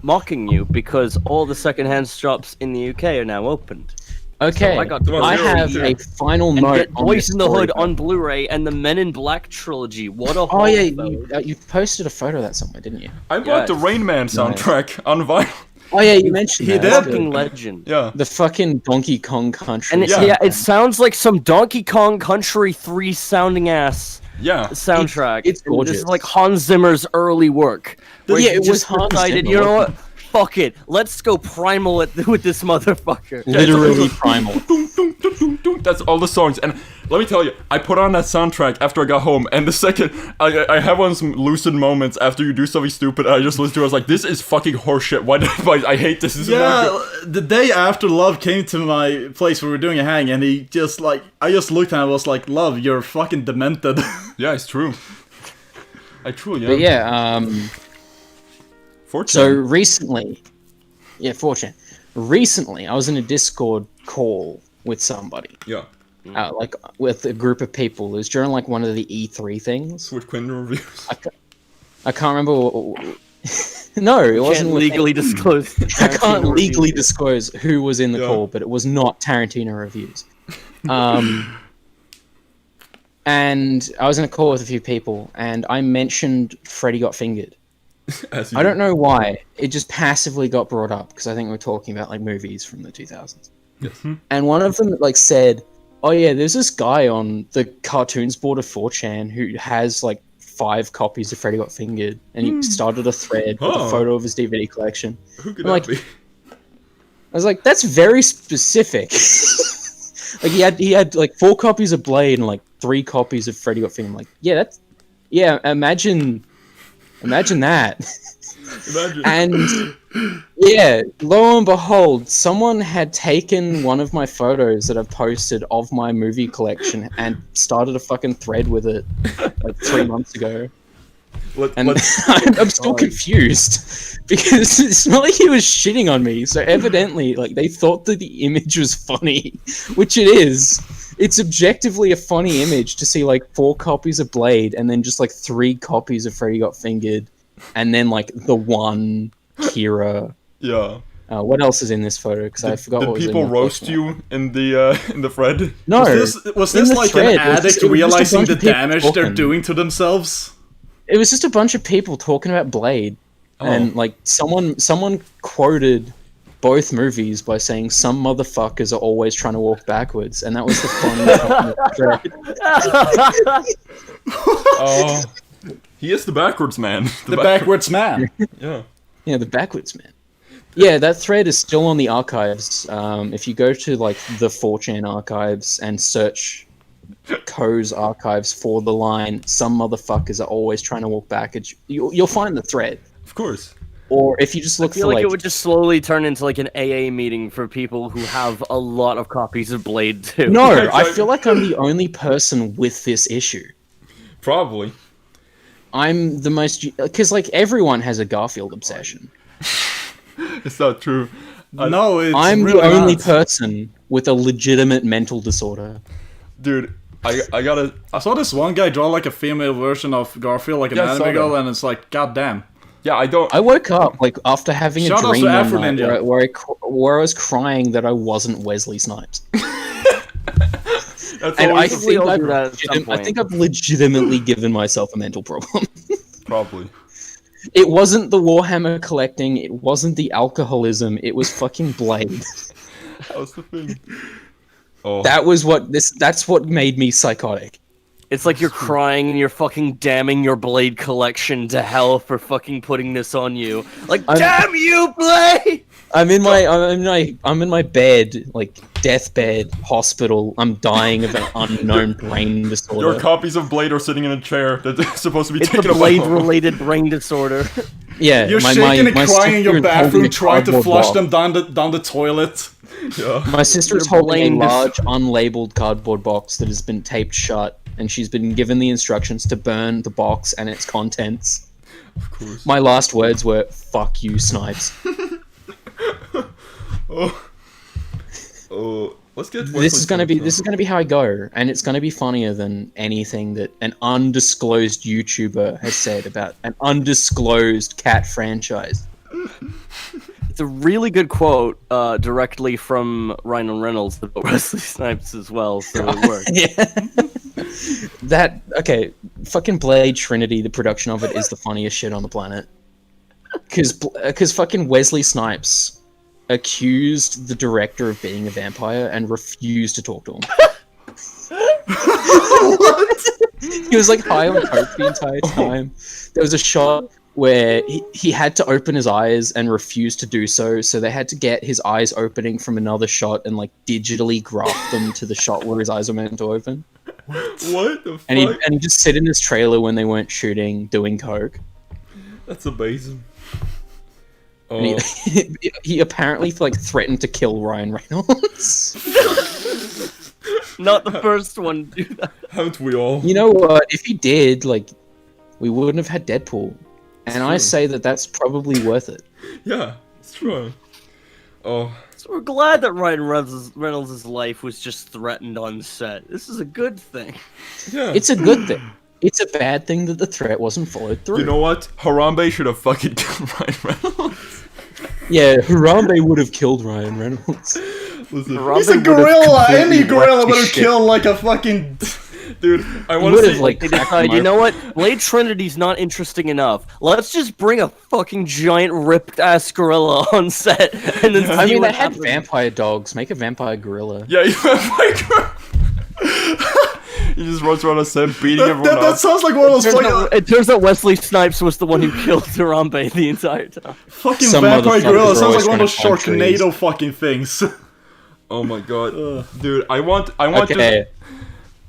mocking you because all the secondhand shops in the UK are now opened. Okay, So I got I have a final And note get on Boys this in the story, Hood though. on Blu-ray and the Men in Black trilogy. What a Oh haul, yeah, though. you posted a photo of that somewhere, didn't you? I bought the Yes. Rain Man soundtrack on vinyl. Oh yeah, you mentioned he that. did. That's Fucking good. legend. Yeah. The fucking Donkey Kong Country. And it sounds like some Donkey Kong Country 3 sounding ass Yeah. soundtrack. It's And This gorgeous. is like Hans Zimmer's early work. Where Yeah, he it was just Hans decided, Zimmer, you know wasn't what? Fuck it. Let's go primal with this motherfucker. Literally primal. Dun, dun, dun, dun, dun. That's all the songs. And let me tell you, I put on that soundtrack after I got home, and the second I have one of some lucid moments after you do something stupid, I just listen to it, I was like, this is fucking horseshit. Why did I hate this? This is not Yeah, good. the day after Love came to my place where we were doing a hang, and he just like, I just looked at him and was like, Love, you're fucking demented. Yeah, it's true. I truly am. But yeah, Fortune. so recently, recently I was in a Discord call with somebody, Yeah. like with a group of people. It was during like one of the E3 things. Switch Quinn reviews. I can't remember. No, it wasn't Can't with legally disclose. I can't legally disclose who was in the Yeah. call, but it was not Tarantino reviews. And I was in a call with a few people, and I mentioned Freddy Got Fingered. As you I don't know why. It just passively got brought up because I think we were talking about like movies from the 2000s. Yes. And one of them like said, "Oh yeah, there's this guy on the cartoons board of 4chan who has like 5 copies of Freddy Got Fingered, and he started a thread with Oh. a photo of his DVD collection." Who could I'm that like- be? I was like, "That's very specific." Like he had like 4 copies of Blade and like 3 copies of Freddy Got Fingered. I'm like, yeah, imagine that. Imagine. And yeah, lo and behold, someone had taken one of my photos that I've posted of my movie collection and started a fucking thread with it like 3 months ago. And I'm still confused because it's not like he was shitting on me. So evidently, like they thought that the image was funny, which it is. It's objectively a funny image to see like 4 copies of Blade and then just like 3 copies of Freddy Got Fingered, and then like the one Kira. Yeah. What else is in this photo? Because I forgot Did what was in people the roast document. you in the thread? No. Was in this the like thread, an it was addict just a realizing bunch the of people damage they're talking. doing to themselves? It was just a bunch of people talking about Blade, and like someone quoted both movies by saying some motherfuckers are always trying to walk backwards, and that was the funniest thread. Oh, he is the backwards man. The backwards man. Yeah. Yeah, the backwards man. Yeah, that thread is still on the archives. If you go to like the 4chan archives and search Ko's archives for the line, some motherfuckers are always trying to walk backwards, you'll find the thread. Of course. Or if you just look I feel for like it would just slowly turn into like an AA meeting for people who have a lot of copies of Blade 2. No, I Exactly. feel like I'm the only person with this issue. Probably. I'm the most, because like everyone has a Garfield obsession. It's not true. No, it's I'm really the only not. person with a legitimate mental disorder. Dude, I gotta. I saw this one guy draw like a female version of Garfield, like an Yeah, I saw anime girl, that. and it's like, goddamn. Yeah, I don't. I woke up like after having Shout a out to dream one Afro night Ninja. where I was crying that I wasn't Wesley Snipes. That's And I always we all think, do that at some I think I've legitimately given myself a mental problem. probably. It wasn't the Warhammer collecting, it wasn't the alcoholism, it was fucking Blade. That was the thing. Oh, That's what made me psychotic. It's like you're crying and you're fucking damning your Blade collection to hell for fucking putting this on you. Like, damn you, Blade! I'm in my bed, like deathbed, hospital. I'm dying of an unknown brain disorder. your copies of Blade are sitting in a chair that's supposed to be It's taken a away. Blade-related brain disorder. Yeah, You're my shaking and my crying in sister your is holding bathroom, a trying to cardboard flush box. them down the toilet. Yeah. My sister is Your holding a brain large, unlabeled cardboard box that has been taped shut, and she's been given the instructions to burn the box and its contents. Of course. My last words were, "Fuck you, Snipes." Oh, let's get. This is gonna be how I go, and it's gonna be funnier than anything that an undisclosed YouTuber has said about an undisclosed cat franchise. It's a really good quote directly from Ryan Reynolds about Wesley Snipes as well, so it works. Yeah. Fucking Blade Trinity, the production of it is the funniest shit on the planet. Because fucking Wesley Snipes accused the director of being a vampire and refused to talk to him. He was like high on coke the entire time. There was a shot where he had to open his eyes and refused to do so they had to get his eyes opening from another shot and like digitally graft them to the shot where his eyes are meant to open. What the fuck? And he'd just sit in his trailer when they weren't shooting, doing coke. That's amazing. And Oh, he apparently like threatened to kill Ryan Reynolds. Not the first one to do that. haven't we all? You know what? If he did, like, we wouldn't have had Deadpool. And I true. say that that's probably worth it. Yeah, it's true. Oh, So we're glad that Ryan Reynolds' life was just threatened on set. This is a good thing. yeah. It's a good thing. It's a bad thing that the threat wasn't followed through. You know what? Harambe should have fucking killed Ryan Reynolds. Yeah, Harambe would have killed Ryan Reynolds. Listen, He's a gorilla! Any gorilla would have shit. killed like a fucking... dude, I He want would to have see. like They cracked decide, my- you know what? Blade Trinity's not interesting enough. Let's just bring a fucking giant ripped ass gorilla on set and then I see mean, what they had happens. vampire dogs. Make a vampire gorilla. Yeah, you have like. He just runs around a set beating everyone That up. sounds like one of those It turns out Wesley Snipes was the one who killed Harambe the entire time. fucking Some vampire motherfuckers gorilla. are Sounds like always one of those trying to climb trees. Sharknado fucking things. Oh my god, dude! I want Okay.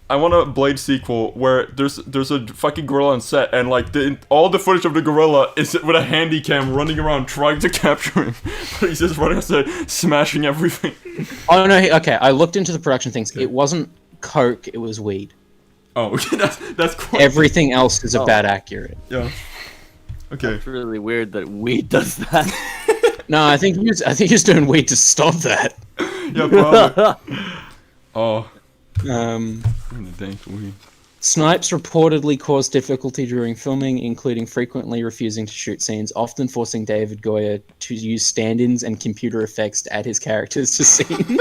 I want a Blade sequel where there's a fucking gorilla on set and like all the footage of the gorilla is with a handy cam running around trying to capture him, but he's just running on set smashing everything. Oh no, okay. I looked into the production things. It wasn't coke, it was weed. Oh, okay, that's quite. Everything else is about accurate. Yeah. Okay. It's really weird that weed does that. No, I think he's doing weed to stop that. Yeah, probably. Oh, Um, thank weed. Snipes reportedly caused difficulty during filming, including frequently refusing to shoot scenes, often forcing David Goyer to use stand-ins and computer effects to add his characters to scene.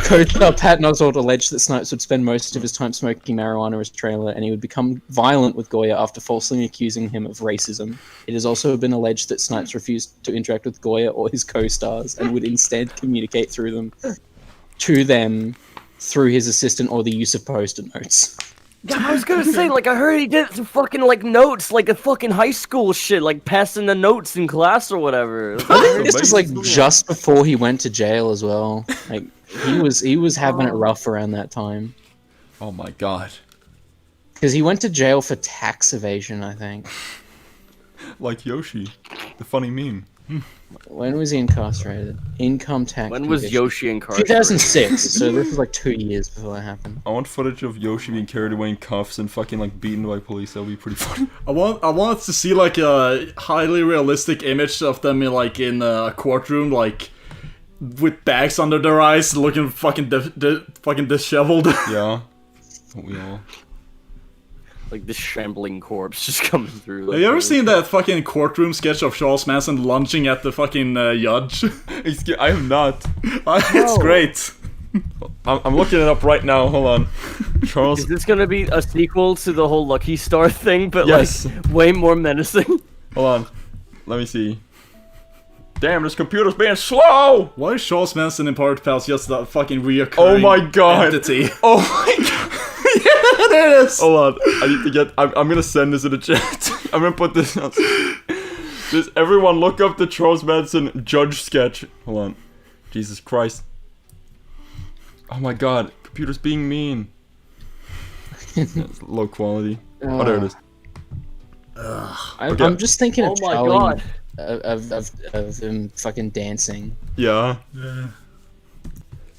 Co-star Pat Oswalt alleged that Snipes would spend most of his time smoking marijuana as trailer, and he would become violent with Goyer after falsely accusing him of racism. It has also been alleged that Snipes refused to interact with Goyer or his co-stars, and would instead communicate to them through his assistant or the use of post-it notes. Yeah, I was gonna say, like, I heard he did some fucking, like, notes, like a fucking high school shit, like passing the notes in class or whatever. I think this was, like, just before he went to jail as well. Like, he was having it rough around that time. Oh my god. Because he went to jail for tax evasion, I think. Like Yoshi, the funny meme. When was he incarcerated? Income tax. When was evasion. Yoshi incarcerated? 2006, so this was like 2 years before that happened. I want footage of Yoshi being carried away in cuffs and fucking like beaten by police. That would be pretty funny. I wanted to see like a highly realistic image of them in a courtroom, like with bags under their eyes, looking fucking fucking disheveled. Yeah. We all. Like this shambling corpse just coming through. Like, Have you ever seen that fucking courtroom sketch of Charles Manson lunging at the fucking judge? I have not. It's great. I'm looking it up right now. Hold on. Charles. Is this gonna be a sequel to the whole Lucky Star thing, but Yes. like way more menacing? Hold on. Let me see. Damn, this computer's being slow! Why is Charles Manson in Pirate Pals just a fucking reoccurring Oh my god! entity? Oh my god! Yeah, there it is! Hold on. I need to get. I'm gonna send this in the chat. I'm gonna put this on. Just everyone look up the Charles Manson judge sketch. Hold on. Jesus Christ. Oh my god. Computer's being mean. That's low quality. Oh, there it is. Okay. I'm just thinking Oh of my Charlie, god. of him fucking dancing. Yeah.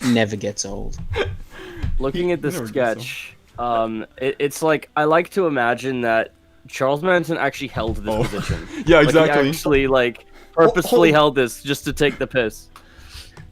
Never gets old. Looking at this Never gets sketch, it's like I like to imagine that Charles Manson actually held this position. Yeah, Like, exactly. he actually like purposefully held this just to take the piss.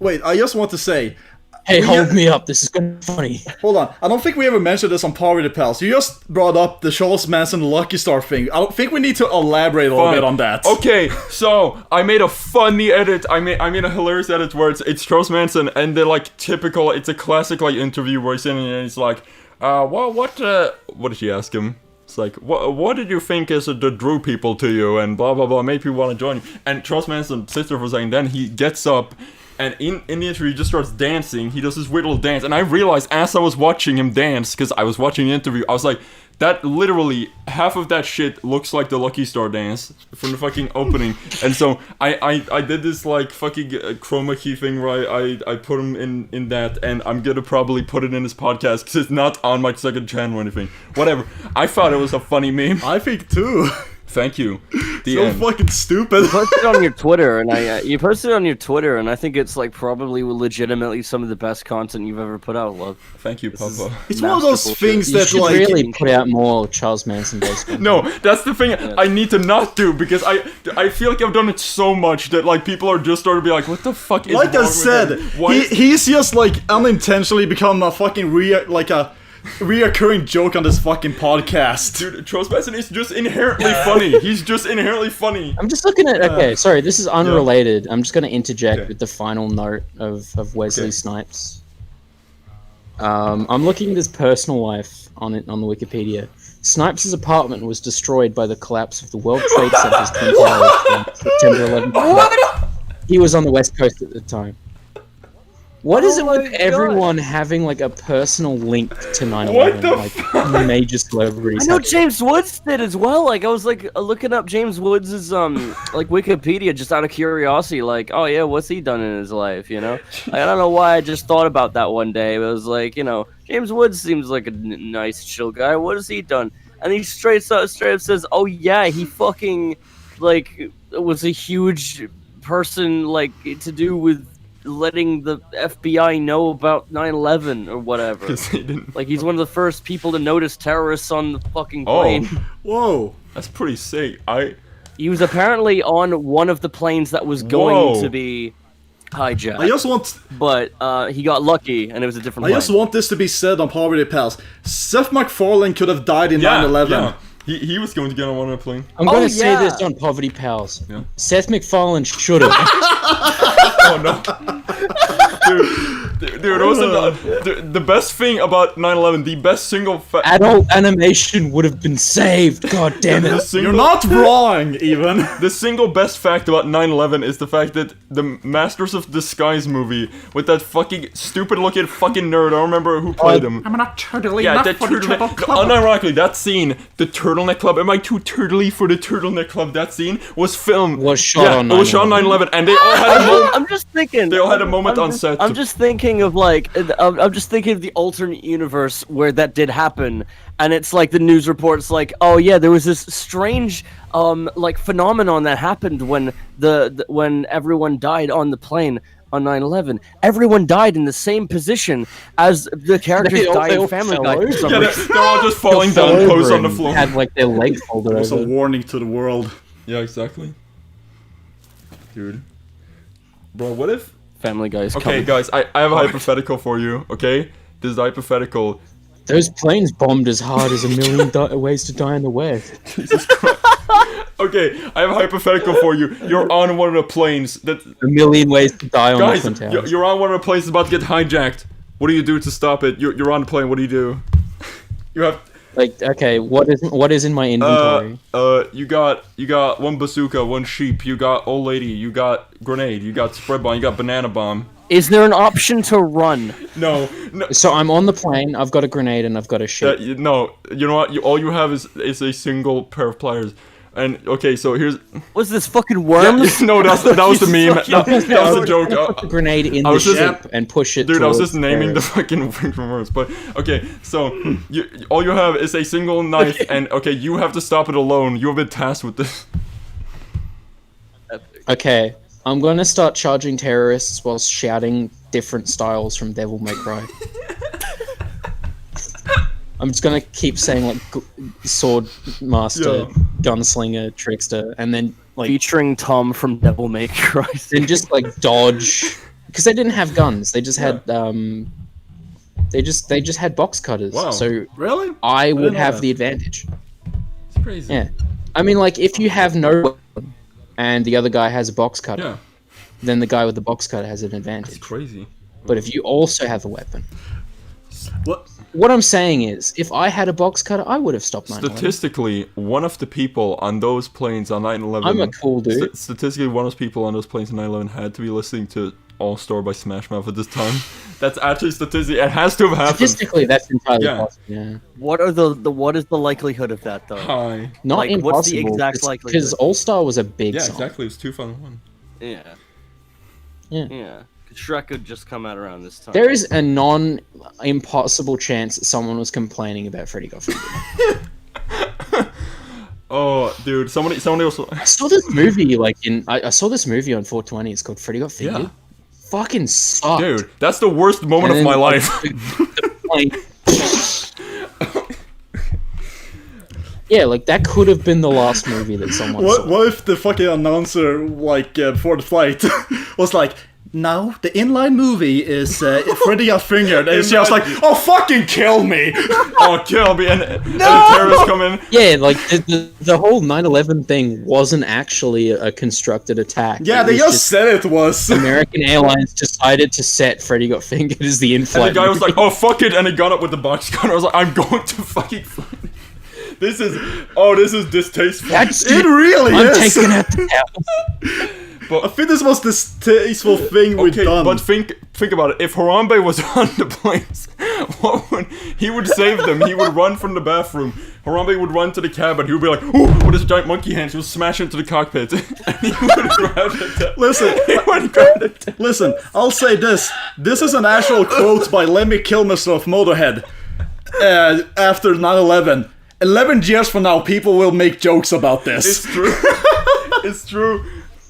Wait, I just want to say, Hey, hold me up. This is gonna be funny. hold on. I don't think we ever mentioned this on Power with the Pals. You just brought up the Charles Manson Lucky Star thing. I don't think we need to elaborate a little Fine. bit on that. Okay, so I made a funny edit. I made a hilarious edit where it's Charles Manson and they're like typical. It's a classic like interview where he's in and he's like, what did she ask him? It's like, what did you think is the Drew people to you and blah blah blah. Maybe you want to join you. And Charles Manson sits there for a second. Then he gets up. And in the interview, he just starts dancing. He does this weird little dance. And I realized as I was watching him dance, because I was watching the interview, I was like, that literally, half of that shit looks like the Lucky Star dance from the fucking opening. And so I did this like fucking chroma key thing where I put him in that. And I'm going to probably put it in this podcast because it's not on my second channel or anything. Whatever. I thought it was a funny meme. I think too. Thank you. The So end. fucking stupid. You posted it on your Twitter, and I think it's like probably legitimately some of the best content you've ever put out, love. Thank you, Papa. It's one of those Masterful things You that should like really put out more Charles Manson based content. No, that's the thing I need to not do because I feel like I've done it so much that like people are just starting to be like, what the fuck is like wrong I with said, him? Why is- he's just like unintentionally become a fucking reoccurring joke on this fucking podcast. Dude, Charles Manson is just inherently funny. He's just inherently funny. I'm just looking at. Okay, sorry, this is unrelated. I'm just going to interject Okay. with the final note of Wesley Okay. Snipes. I'm looking at his personal life on the Wikipedia. Snipes' apartment was destroyed by the collapse of the World Trade Center's Twin Towers on September 11th. He was on the West Coast at the time. What is it my with God. everyone having like a personal link to 9/11? What the like major celebrities. I know have- James Woods did as well. Like I was like looking up James Woods' like Wikipedia just out of curiosity. Like, oh yeah, what's he done in his life? You know, like, I don't know why I just thought about that one day. But it was like, you know, James Woods seems like a nice, chill guy. What has he done? And he straight up says, oh yeah, he fucking like was a huge person like to do with letting the FBI know about 9/11 or whatever. 'Cause he didn't- Like he's one of the first people to notice terrorists on the fucking plane. Oh, Whoa. that's pretty sick. He was apparently on one of the planes that was going Whoa. to be hijacked. I just want but he got lucky, and it was a different I plane. just want this to be said on Poverty Pals. Seth MacFarlane could have died in Yeah, 9/11. yeah. He was going to get on one airplane. I'm gonna Oh, say yeah. this on Poverty Pals. Yeah. Seth MacFarlane should have. Oh no. Dude, also the best thing about 9/11, the best single fact. Adult animation would have been saved. God damn it. You're not wrong, even. The single best fact about 9/11 is the fact that the Masters of Disguise movie with that fucking stupid looking fucking nerd, I don't remember who played him. I'm not totally Yeah, enough that for the turtleneck. Turtle Club. Unironically, that scene, the Turtleneck Club, am I too turtly for the Turtleneck Club? That scene was filmed. Was shot on It was shot on 9/11, and they all had a moment. I'm just thinking. They all had a moment on set. I'm just thinking of like, I'm just thinking of the alternate universe where that did happen, and it's like the news reports like, oh yeah, there was this strange, like phenomenon that happened when when everyone died on the plane on 9/11. Everyone died in the same position as the characters They all died in fell Family over. Guy. for some Yeah, reason. they're all just falling Fell down, over pose on the and floor. Had like their leg folded It's a over. warning to the world. Yeah, exactly. Dude. Bro, what if... Family Guy's Okay, coming. guys, I have a hypothetical for you, okay? This is hypothetical. Those planes bombed as hard as a million ways to die in the West. Okay, I have a hypothetical for you. You're on one of the planes that... A million ways to die on the Guys, Twin Towers. you're on one of the planes about to get hijacked. What do you do to stop it? You're on the plane, what do you do? You have... Like, okay, what is in my inventory? You got one bazooka, one sheep, you got old lady, you got grenade, you got spread bomb, you got banana bomb. Is there an option to run? No, So I'm on the plane. I've got a grenade and I've got a ship. no. You know what? All you have is a single pair of pliers. And okay, so here's What's this fucking worms? no, that was the meme. That was the joke. Put the grenade in I the was just- ship and push it. Dude, I was towards just naming the terrorists. fucking thing from words. But okay, so all you have is a single knife, and okay, you have to stop it alone. You have been tasked with this. Okay, I'm gonna start charging terrorists while shouting different styles from Devil May Cry. I'm just gonna keep saying like sword master, Yeah. gunslinger, trickster, and then like Featuring Tom from Devil May Cry. then just like dodge, because they didn't have guns. They just had they just had box cutters. Wow. So Really? I would didn't know have that. the advantage. It's crazy. Yeah, I mean like if you have no weapon and the other guy has a box cutter, Yeah, then the guy with the box cutter has an it's advantage. crazy. But if you also have a weapon, What? what I'm saying is, if I had a box cutter, I would have stopped 9/11. Statistically, one of the people on those planes on 9/11. I'm a cool dude. Statistically, one of the people on those planes on 9/11 had to be listening to All Star by Smash Mouth at this time. That's actually statistic. It has to have happened. Statistically, that's entirely Yeah. possible. Yeah, What are what is the likelihood of that though? Hi. not Like, impossible. what's the exact likelihood? Because All Star was a big Yeah, song. exactly. It's 2 fun 1. Yeah. Yeah. Yeah. Shrek could just come out around this time. There is a non-impossible chance that someone was complaining about Freddy Got Fingered. Oh, dude, somebody also. I saw this movie I saw this movie on 420. It's called Freddy Got Fingered. Yeah. Fucking sucked. Dude, that's the worst moment And of then, my like, life. Yeah, like that could have been the last movie that someone saw. What if the fucking announcer, like, before the flight, was like, "Now the inline movie is Freddy Got Fingered," and she was like, "Oh, fucking kill me!" Oh, kill me. And the terrorists come in. Yeah, like the whole 9/11 thing wasn't actually a constructed attack. Yeah, It they was just said it was. American Airlines decided to set Freddy Got Fingered as the And in-flight the guy was movie. like, oh, fuck it. And he got up with the box gun. I was like, I'm going to fucking fly. This is distasteful. That's It really I'm is. taking out the house. I think this was the distasteful thing we've Okay, done. but think about it. If Harambe was on the planes, he would save them. He would run from the bathroom. Harambe would run to the cabin. He would be like, "Ooh!" with his giant monkey hands. He would smash into the cockpit, and he would grab the Listen, he would grab the listen, I'll say this. This is an actual quote by Lemmy Kilmister of Motorhead. After 9/11. 11 years from now, people will make jokes about It's this. true. It's true.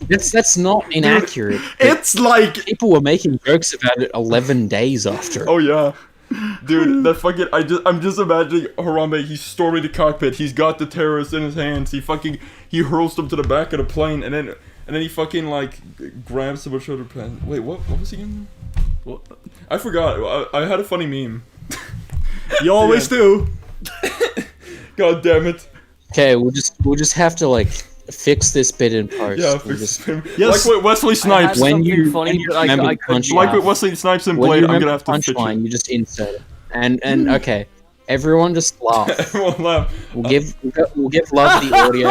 That's not inaccurate. It's like... People were making jokes about it 11 days after. Oh yeah. Dude, that fucking I'm just imagining Harambe, he's storming the cockpit, he's got the terrorists in his hands, he hurls them to the back of the plane, and then and then he fucking like grabs the shoulder pad. Wait, what was he in? What? I forgot. I had a funny meme. You always do. God damn it. Okay, we'll just have to like fix this bit in post. Yeah, We'll fix just- him. Yes. Like with Wesley Snipes. When you- funny, when you but remember I the punchline. Like with Wesley Snipes and when Blade, you I'm remember gonna have to the fit punchline, you. you just insert it. And okay, everyone just laugh. Everyone laugh. We'll give Love the audio.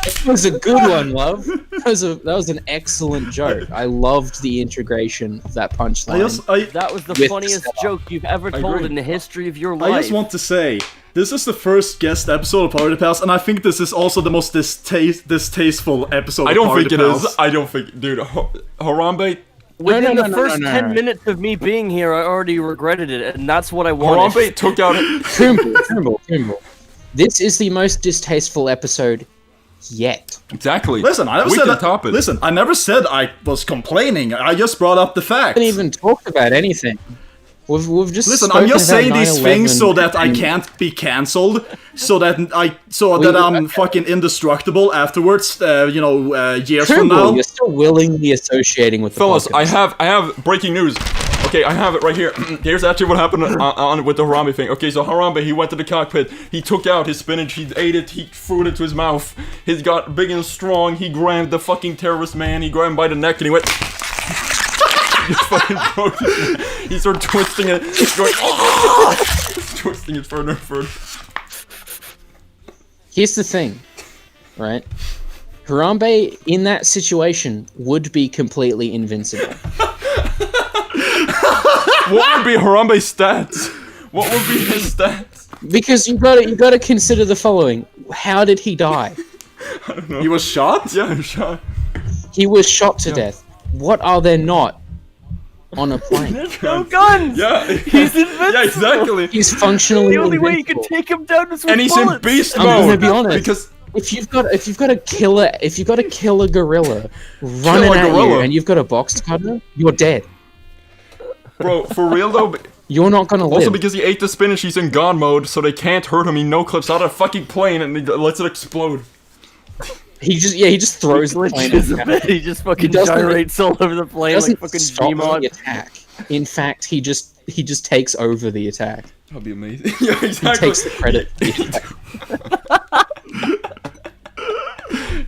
It was a good one, Love. That was an excellent joke. I loved the integration of that punchline. That was the With funniest the joke you've ever told agree. in the history of your I life. just want to say, this is the first guest episode of Party Pals, and I think this is also the most distasteful episode I of don't Party think it Pals. is. I don't think, dude. Harambe. Within No, the no, first no, 10 no. minutes of me being here, I already regretted it, and that's what I wanted. Harambe took out. Trimble. This is the most distasteful episode yet. Exactly. Listen, I never We said can top it. Listen, I never said I was complaining. I just brought up the facts. We haven't even talked about anything. We've just Listen, I'm just spoken saying about these things 9/11 so that I and- can't be cancelled, so that We- I'm fucking indestructible afterwards. Years from Trimble, now. you're still willingly associating with the Fellas, podcast. I have breaking news. Okay, I have it right here. Here's actually what happened on with the Harambe thing. Okay, so Harambe, he went to the cockpit. He took out his spinach. He ate it. He threw it into his mouth. He got big and strong. He grabbed the fucking terrorist man. He grabbed him by the neck and he went. He fucking broke it. He started twisting it. Going, twisting it further and further. Here's the thing, right? Harambe in that situation would be completely invincible. What would be Harambe's stats? What would be his stats? Because you gotta consider the following. How did he die? He was shot? Yeah, sure. He was shot to death. What are there not on a plane? No guns! Yeah. He's invincible! Yeah, exactly. He's functionally The only way you invincible. can take him down is with And he's bullets. in beast I'm mode. gonna be honest. Because If you've got to kill a gorilla running a at you gorilla. and you've got a box cutter, you're dead. bro, for real though. You're not gonna Also live. because he ate the spinach, he's in God mode, so they can't hurt him. He no clips out of a fucking plane and he lets it explode. He just throws the plane. He just fucking doesn't- gyrates all over the He plane like doesn't fucking stop Gmod. the attack. In fact, he just takes over the attack. That'd be amazing. Yeah, He exactly. takes the credit. For the attack.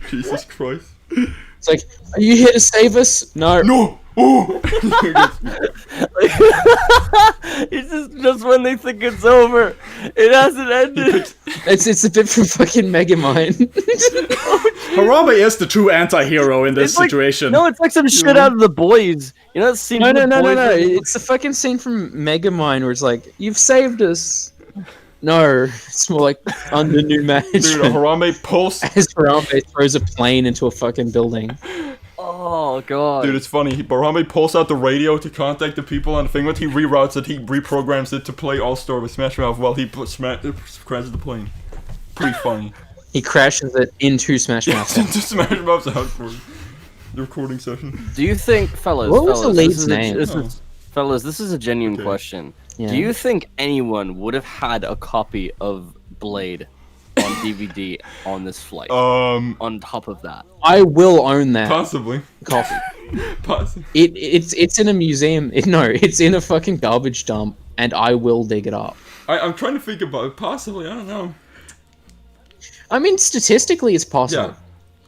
Jesus Christ. It's like, are you here to save us? No. No! Oh! It's just when they think it's over. It hasn't ended. It's a bit from fucking Megamind. Harambe is the true anti-hero in this It's like- situation. No, it's like some shit out of The Boys. You know that scene? No. from The Boys? It's the fucking scene from Megamind where it's like, you've saved us. No, it's more like under new Dude, management. Harambe pulse. As Harambe throws a plane into a fucking building. Oh god. Dude, it's funny. Harambe pulls out the radio to contact the people on the thing. When he reroutes it, he reprograms it to play All-Star with Smash Mouth while he crashes the plane. Pretty funny. He crashes it into Smash Mouth. Into Smash Mouth's house for the recording session. Do you think, fellas? What was the fellas, lead's this is name? Fellas, this is a genuine Okay. question. Yeah. Do you think anyone would have had a copy of Blade on DVD on this flight? On top of that, I will own that Possibly. copy. Possibly. It's in a museum. It's in a fucking garbage dump, and I will dig it up. I'm trying to think about it. Possibly. I don't know. I mean, statistically, it's possible. Yeah.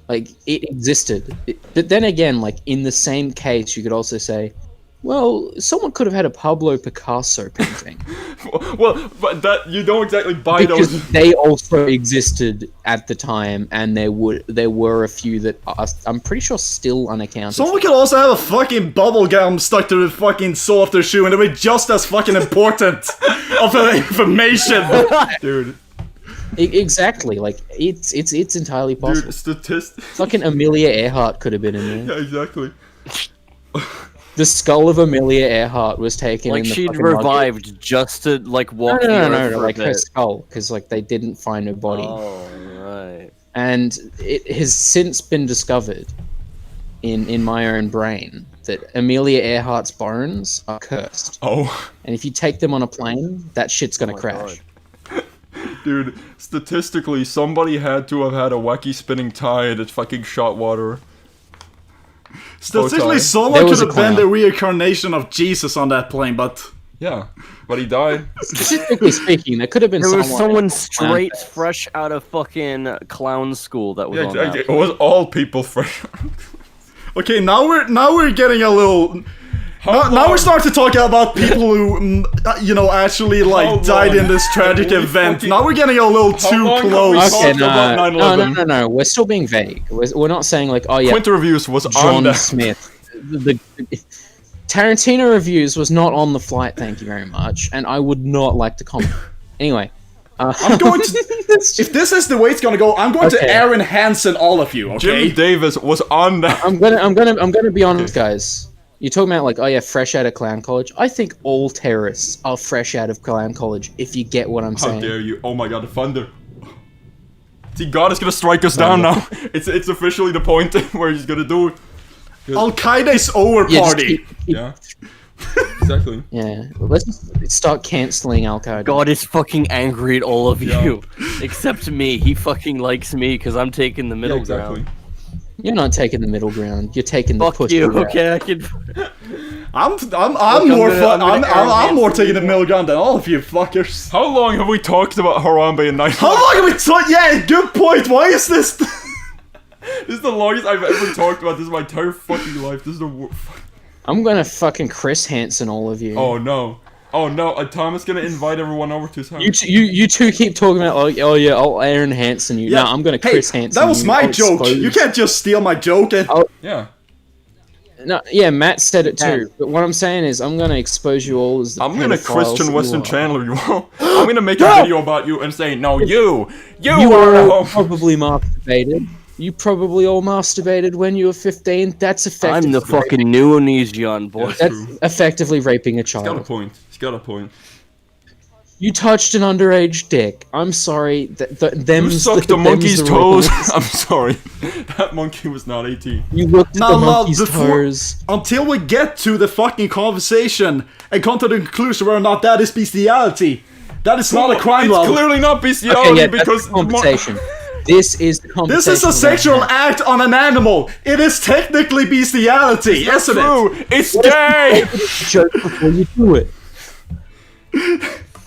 Like, it existed. But then again, like, in the same case, you could also say, well, someone could have had a Pablo Picasso painting. Well, but that you don't exactly buy Because those. they also existed at the time, and there were a few that are, I'm pretty sure, still unaccounted Someone for. could also have a fucking bubble gum stuck to the fucking sole of their shoe and it would be just as fucking important of the information. Dude, Exactly. Like, it's entirely possible. dude, statist. Fucking Amelia Earhart could have been in there. Yeah, exactly. The skull of Amelia Earhart was taken like in the she'd fucking luggage. revived just to like walk the No, earth for a like her bit. skull, because like they didn't find her body, Oh right. and it has since been discovered in my own brain that Amelia Earhart's bones are cursed, Oh. and if you take them on a plane, that shit's gonna Oh my crash. God. Dude, statistically, somebody had to have had a wacky spinning tie that fucking shot water. Statistically, Okay. someone There could was a have been the clown. reincarnation of Jesus on that plane, but Yeah, but he died. Statistically speaking, there could have been There was someone someone straight fresh out of fucking clown school that was Yeah, on exactly. that. It was all people fresh. okay, now we're getting a little. Now long- we're starting to talk about people who, actually How died long in this tragic have we event. fucking- Now we're getting a little How too long have we close. talked Okay, about no, 9/11? no. We're still being vague. We're not saying like, oh yeah, Quinter Reviews was on John that. Smith. The Tarantino reviews was not on the flight. Thank you very much, and I would not like to comment. Anyway, I'm going to. If this is the way it's gonna go, I'm going to Okay. Aaron Hansen all of you. Jimmy Okay. Davis was on that. I'm gonna be honest, guys. You're talking about like, oh yeah, fresh out of clown college. I think all terrorists are fresh out of clown college. If you get what I'm How saying. dare you? Oh my god, the thunder. See, God is gonna strike us down now. It's officially the point where he's gonna do it. Al Qaeda's over Yeah, just party. keep- Yeah. Exactly. yeah. Let's just start canceling Al Qaeda. God is fucking angry at all of Yeah. you, except me. He fucking likes me because I'm taking the Yeah, middle exactly. ground. You're not taking the middle ground. You're taking the Fuck push. you. route. Okay, I can. I'm I'm more gonna- fun. I'm gonna Aaron I'm more Hansen taking the you. middle ground than all of you fuckers. How long have we talked about Harambe and 9/11? How long have we talked? Yeah, good point. Why is this? This is the longest I've ever talked about this my entire fucking life. This is the I'm gonna fucking Chris Hansen all of you. Oh no. Oh no, Thomas gonna invite everyone over to his house. You two keep talking about like, oh yeah, I'll Aaron Hansen you. No, I'm gonna Hey, Chris Hansen. that was you. my I'll joke. expose- You can't just steal my joke. And Yeah. No, yeah, Matt said it too. Man. But what I'm saying is, I'm gonna expose you all as the I'm gonna pedophiles Christian that you Weston are. Chandler you all. I'm gonna make a video about you and say, no, you You were are home. probably masturbated. You probably all masturbated when you were 15. That's effectively I'm the fucking new Onision boy. Yes. That's True. effectively raping a He's got a child. point. He's got a point. You touched an underage dick. I'm sorry. You sucked the monkey's toes. I'm sorry. That monkey was not 18. You looked at Now, the love, monkey's before- toes. until we get to the fucking conversation and come to the conclusion whether or not that is bestiality, that is not a crime It's level. clearly not bestiality Okay, yeah, because that's the conversation. This is the conversation. This is a we're sexual gonna have. act on an animal. It is technically bestiality, That's isn't it? true. It's gay. Joke before you do it.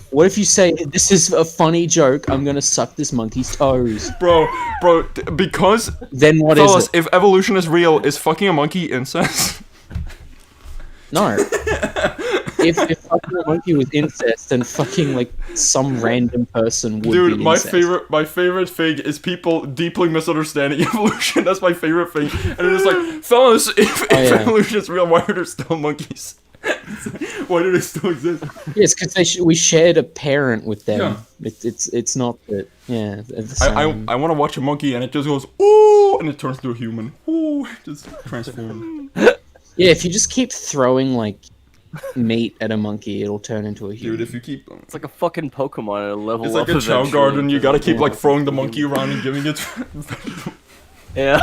What if you say, this is a funny joke, I'm gonna suck this monkey's toes? Bro, because Then what is fellas, it? if evolution is real, is fucking a monkey incest? No. if fucking a monkey was incest, then fucking like some random person would Dude, be my incest. favorite thing is people deeply misunderstanding evolution. That's my favorite thing. And it's like, fellas, if yeah. evolution is real, why are there still monkeys? Why do they still exist? Yes, because we shared a parent with them. Yeah. It's not that. Yeah. they're the I same. want to watch a monkey and it just goes ooh and it turns into a human. Ooh, just transforms. Yeah, if you just keep throwing like meat at a monkey, it'll turn into a human. Dude, if you keep, It's like a fucking Pokemon at a level it's like up a chow eventually. garden. You gotta keep like throwing the monkey around and giving it. Yeah.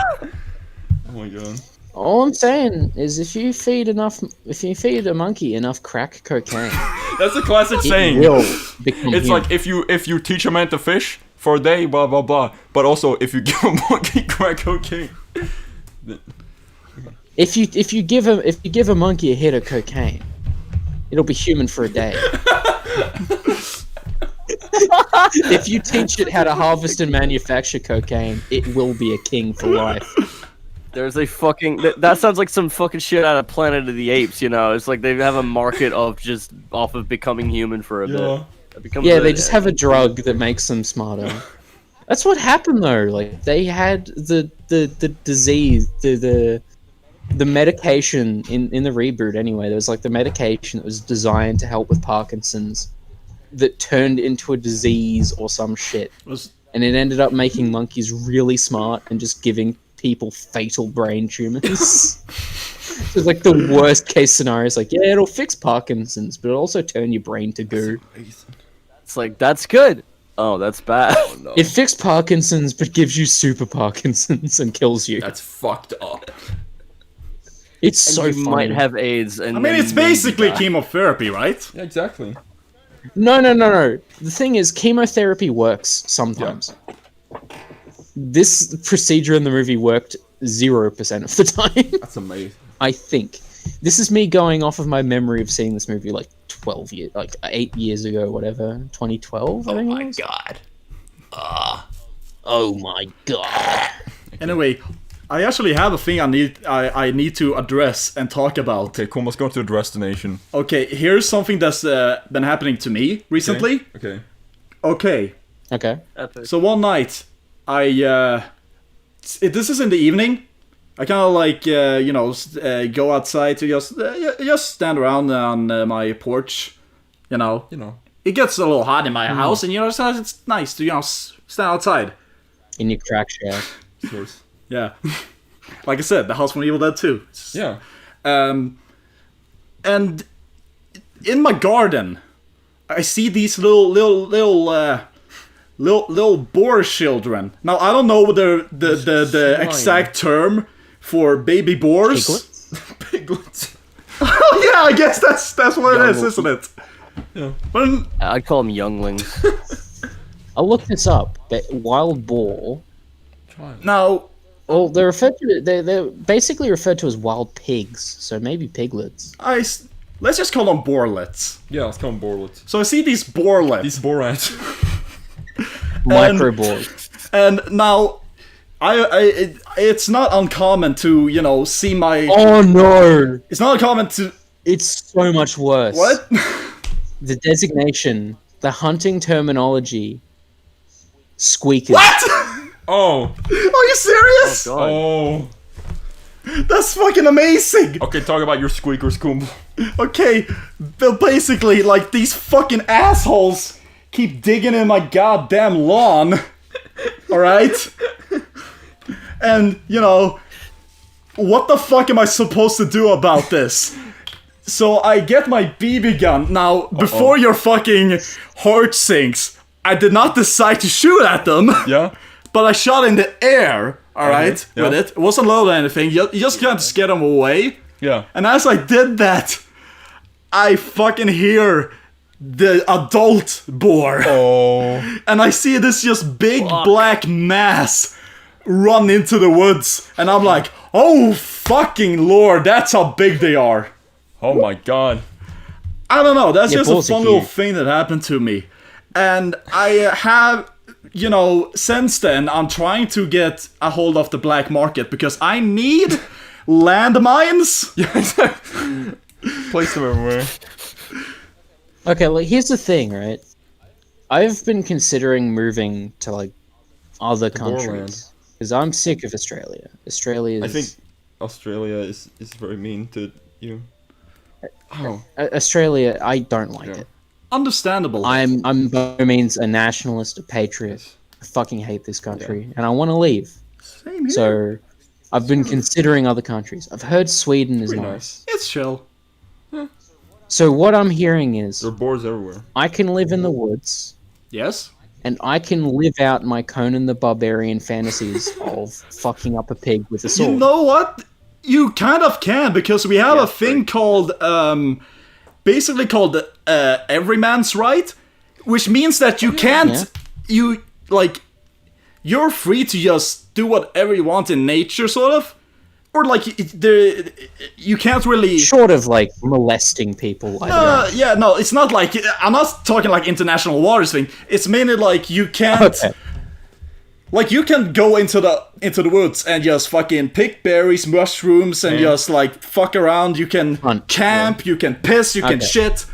Oh my god. All I'm saying is, if you feed a monkey enough crack cocaine, That's a classic it saying. will become It's human. like if you teach a man to fish for a day, blah blah blah. But also if you give a monkey crack cocaine. If you give a monkey a hit of cocaine, it'll be human for a day. If you teach it how to harvest and manufacture cocaine, it will be a king for life. There's a fucking that sounds like some fucking shit out of Planet of the Apes, you know. It's like they have a market of just off of becoming human for a Yeah. bit. It becomes Yeah, they just have a drug that makes them smarter. That's what happened though. Like they had the disease, the medication in the reboot anyway. There was like the medication that was designed to help with Parkinson's that turned into a disease or some shit. And it ended up making monkeys really smart and just giving people fatal brain tumors. So it's like the worst case scenario. It's like, yeah, it'll fix Parkinson's, but it'll also turn your brain to goo. It's like that's good. Oh, that's bad. It fixed Parkinson's, but gives you super Parkinson's and kills you. That's fucked up. It's so you funny. might have AIDS. And I mean, then it's maybe basically die. chemotherapy, right? Yeah, exactly. No. The thing is, chemotherapy works sometimes. This procedure in the movie worked 0% of the time. That's amazing. I think. This is me going off of my memory of seeing this movie like 8 years ago, whatever. 2012, I think it was. God. Oh my god. Anyway, I actually have a thing I need to address and talk about. Okay, cool. Let's go to address the nation. Okay, here's something that's been happening to me recently. Okay. Okay. Epic. So one night, this is in the evening. I kind of like go outside to just stand around on my porch. You know, it gets a little hot in my house, and so it's nice to stand outside. In your crack shack. Of course. Yeah, like I said, the house from Evil Dead 2. Yeah. And in my garden, I see these little boar children. Now I don't know the exact term for baby boars. Piglets? Piglets. Oh yeah, I guess that's what it is, isn't it? Yeah. But, I'd call them younglings. I'll look this up. Wild boar. now, Well, they're basically referred to as wild pigs, so maybe piglets. let's just call them boarlets. Yeah, let's call them borlets. So I see these boarlets. These borats. Micro boars. And now, it's not uncommon to see my. Oh no! It's not uncommon to. It's so much worse. What? The designation, the hunting terminology, squeakers. What? Oh. Are you serious? God. Oh. That's fucking amazing. Okay, talk about your squeakers, Kumble. Okay, but basically, like, these fucking assholes keep digging in my goddamn lawn. Alright? And, what the fuck am I supposed to do about this? So I get my BB gun. Now, before your fucking heart sinks, I did not decide to shoot at them. Yeah? But I shot in the air, alright, Yeah. with it. It wasn't loaded or anything. You just can't scare them away. Yeah. And as I did that, I fucking hear the adult boar. Oh. And I see this just big black mass run into the woods. And I'm like, oh fucking lord, that's how big they are. Oh my god. I don't know, that's Yeah, just a balls are fun little huge. thing that happened to me. And I have, since then, I'm trying to get a hold of the black market because I need landmines. Yeah, exactly. Place them everywhere. Okay, like here's the thing, right? I've been considering moving to like other countries Borderland. because I'm sick of Australia. Australia is. I think Australia is very mean to you. Oh. Australia. I don't like Yeah. it. Understandable. I'm by no means a nationalist, a patriot. I fucking hate this country, and I want to leave. Same here. So, I've been considering other countries. I've heard Sweden is Pretty nice. nice. It's chill. So what I'm hearing is There are boars everywhere. I can live in the woods, Yes? and I can live out my Conan the Barbarian fantasies of fucking up a pig with a sword. You know what? You kind of can, because we have a thing called, basically called Everyman's Right, which means that you can't, you're free to just do whatever you want in nature, sort of. Or, like, you can't really... Short of like molesting people. yeah, no, it's not like... I'm not talking like international waters thing. It's mainly like you can't... Okay. Like, you can go into the woods and just fucking pick berries, mushrooms, and just, like, fuck around. You can Hunt, camp, you can piss, you can Okay. shit.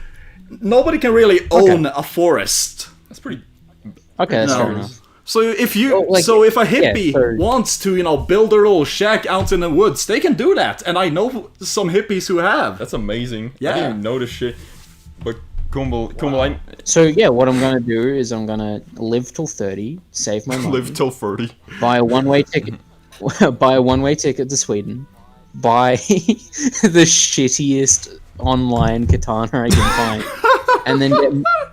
Nobody can really own a forest. That's pretty. Okay, that's No. fair enough. So if you, Oh, like, so if a hippie so- wants to, build their little shack out in the woods, they can do that. And I know some hippies who have. That's amazing. Yeah. I didn't even notice shit. But Kumble, I So yeah, what I'm gonna do is I'm gonna live till 30, save my money, live till 30. buy a one-way ticket, buy a one-way ticket to Sweden, buy the shittiest online katana I can find, and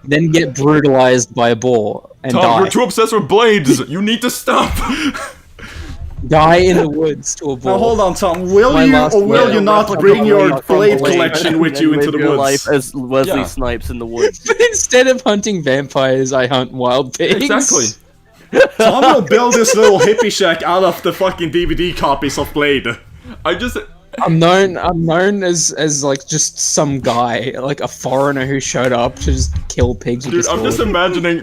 then get brutalized by a boar and Tom, die. you're too obsessed with blades. You need to stop. die in the woods to avoid. Now hold on, Tom. Will My you last or will word. you not Replica bring of your Blade blade from collection with and you into live the your woods? life as Wesley Yeah. Snipes in the woods. But instead of hunting vampires, I hunt wild pigs. Exactly. Tom will build this little hippie shack out of the fucking DVD copies of Blade. I just I'm known as like just some guy, like a foreigner who showed up to just kill pigs with dude, his I'm just sword. imagining.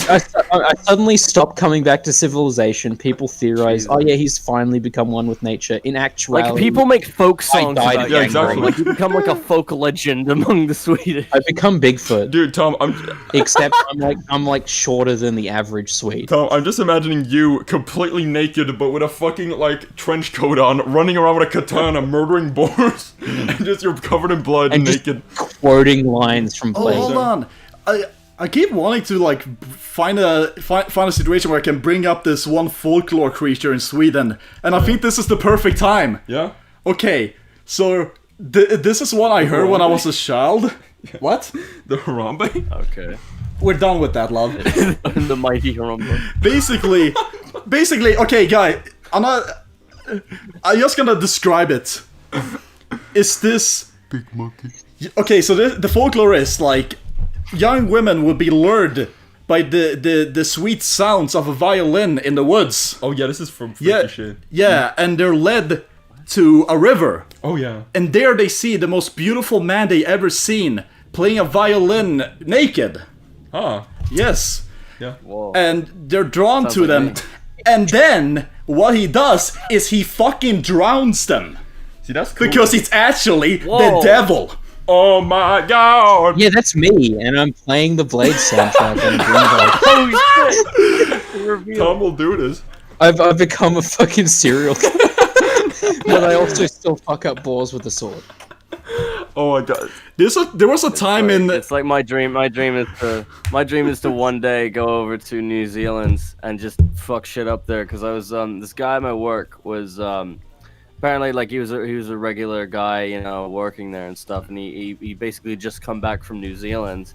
I suddenly stopped coming back to civilization. People theorize, oh yeah, he's finally become one with nature. In actuality, Like people make folk songs died about of you. Yeah, exactly. Like you become like a folk legend among the Swedish. I become Bigfoot. Dude, Tom, Except I'm like shorter than the average Swede. I'm just imagining you completely naked, but with a fucking like trench coat on, running around with a katana, murdering boars, and just you're covered in blood and And just naked. quoting lines from Oh, Blade. hold on. I keep wanting to like find a situation where I can bring up this one folklore creature in Sweden, and I think this is the perfect time. Yeah. Okay, so this is what I heard when I was a child. What? The Harambe. Okay. We're done with that, love. The mighty Harambe. Basically, okay, guy, I'm just gonna describe it. Is this Big monkey. okay? So the folklore is like young women would be lured by the sweet sounds of a violin in the woods. Oh yeah, this is from freaky Yeah, shit. yeah, and they're led to a river, Oh yeah. and there they see the most beautiful man they ever seen playing a violin naked. Ah. Yes. Yeah. Whoa. And they're drawn Sounds to like them. me. And then what he does is he fucking drowns them See, that's cool. because it's actually the Whoa. devil. Oh my god. Yeah, that's me, and I'm playing the Blade soundtrack on Green Oh shit! Reveal. Tom will do this. I've become a fucking serial killer. But I also still fuck up boars with a sword. Oh my god. There was a time in It's like my dream. My dream is to one day go over to New Zealand and just fuck shit up there. Because I was this guy at my work was apparently like he was a regular guy, you know, working there and stuff. And he basically just come back from New Zealand,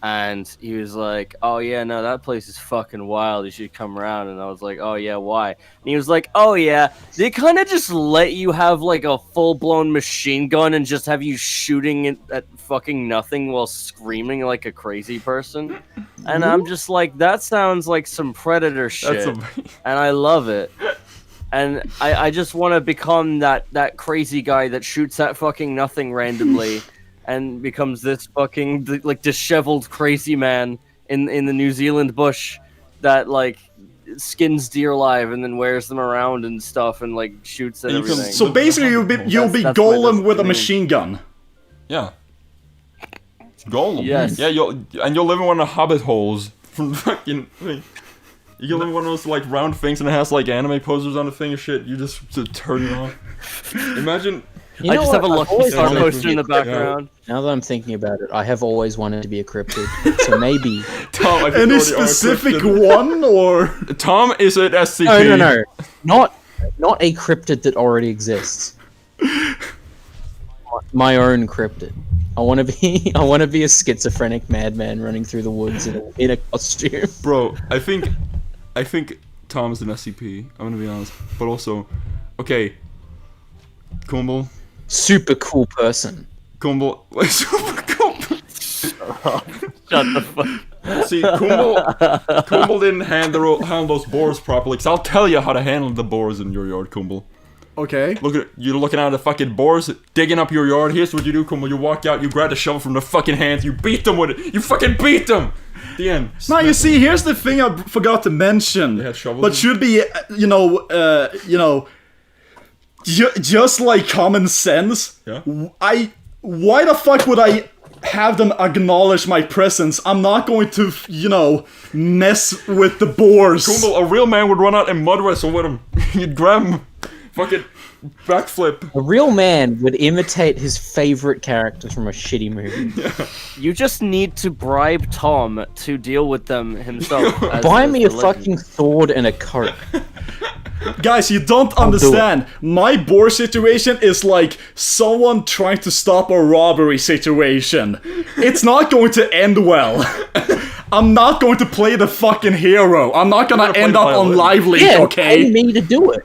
and he was like, "Oh yeah, no, that place is fucking wild. You should come around." And I was like, "Oh yeah, why?" And he was like, "Oh yeah, they kind of just let you have like a full-blown machine gun and just have you shooting it at fucking nothing while screaming like a crazy person." And I'm just like, that sounds like some Predator shit, That's and I love it. And I just want to become that crazy guy that shoots at fucking nothing randomly and becomes this fucking like disheveled crazy man in the New Zealand bush that like skins deer alive and then wears them around and stuff and like shoots at And you can- everything. so basically you'll be That's Golem my with a destiny. machine gun. Yeah. Golem. Yes. Yeah, you'll live in one of the hobbit holes from fucking thing. You can live in one of those like round things and it has like anime posters on the thing and shit. You just to turn it off. Imagine. I just have a I've Lucky always Star wanted to poster be in the a cryptid. background. Now that I'm thinking about it, I have always wanted to be a cryptid. So maybe. Tom, I think Any you already are specific encrypted. one or Tom is at SCP. No. Not a cryptid that already exists. My own cryptid. I want to be a schizophrenic madman running through the woods in a costume. Bro, I think Tom's an SCP. I'm gonna be honest, but also, okay, Kumble, Super cool person. wait, super cool. Shut the fuck. See, Kumble didn't handle those boars properly. Cause I'll tell you how to handle the boars in your yard, Kumble. okay. Look at you're looking at the fucking boars digging up your yard. Here's what you do, Kumble. You walk out, you grab the shovel from the fucking hands, you beat them with it. You fucking beat them. The end. Now you see, here's the thing I forgot to mention, They had shovels but in? should be just like common sense. Yeah. Why the fuck would I have them acknowledge my presence? I'm not going to, mess with the boars. Kumble, a real man would run out and mud wrestle with him. You'd grab him, fucking backflip. A real man would imitate his favorite characters from a shitty movie. You just need to bribe Tom to deal with them himself. Buy me a the legend. fucking sword and a coat. Guys, you don't do it. understand. My boar situation is like someone trying to stop a robbery situation. It's not going to end well. I'm not going to play the fucking hero. I'm not gonna gonna end play up violin. unlively, Yeah, okay? pay me to do it.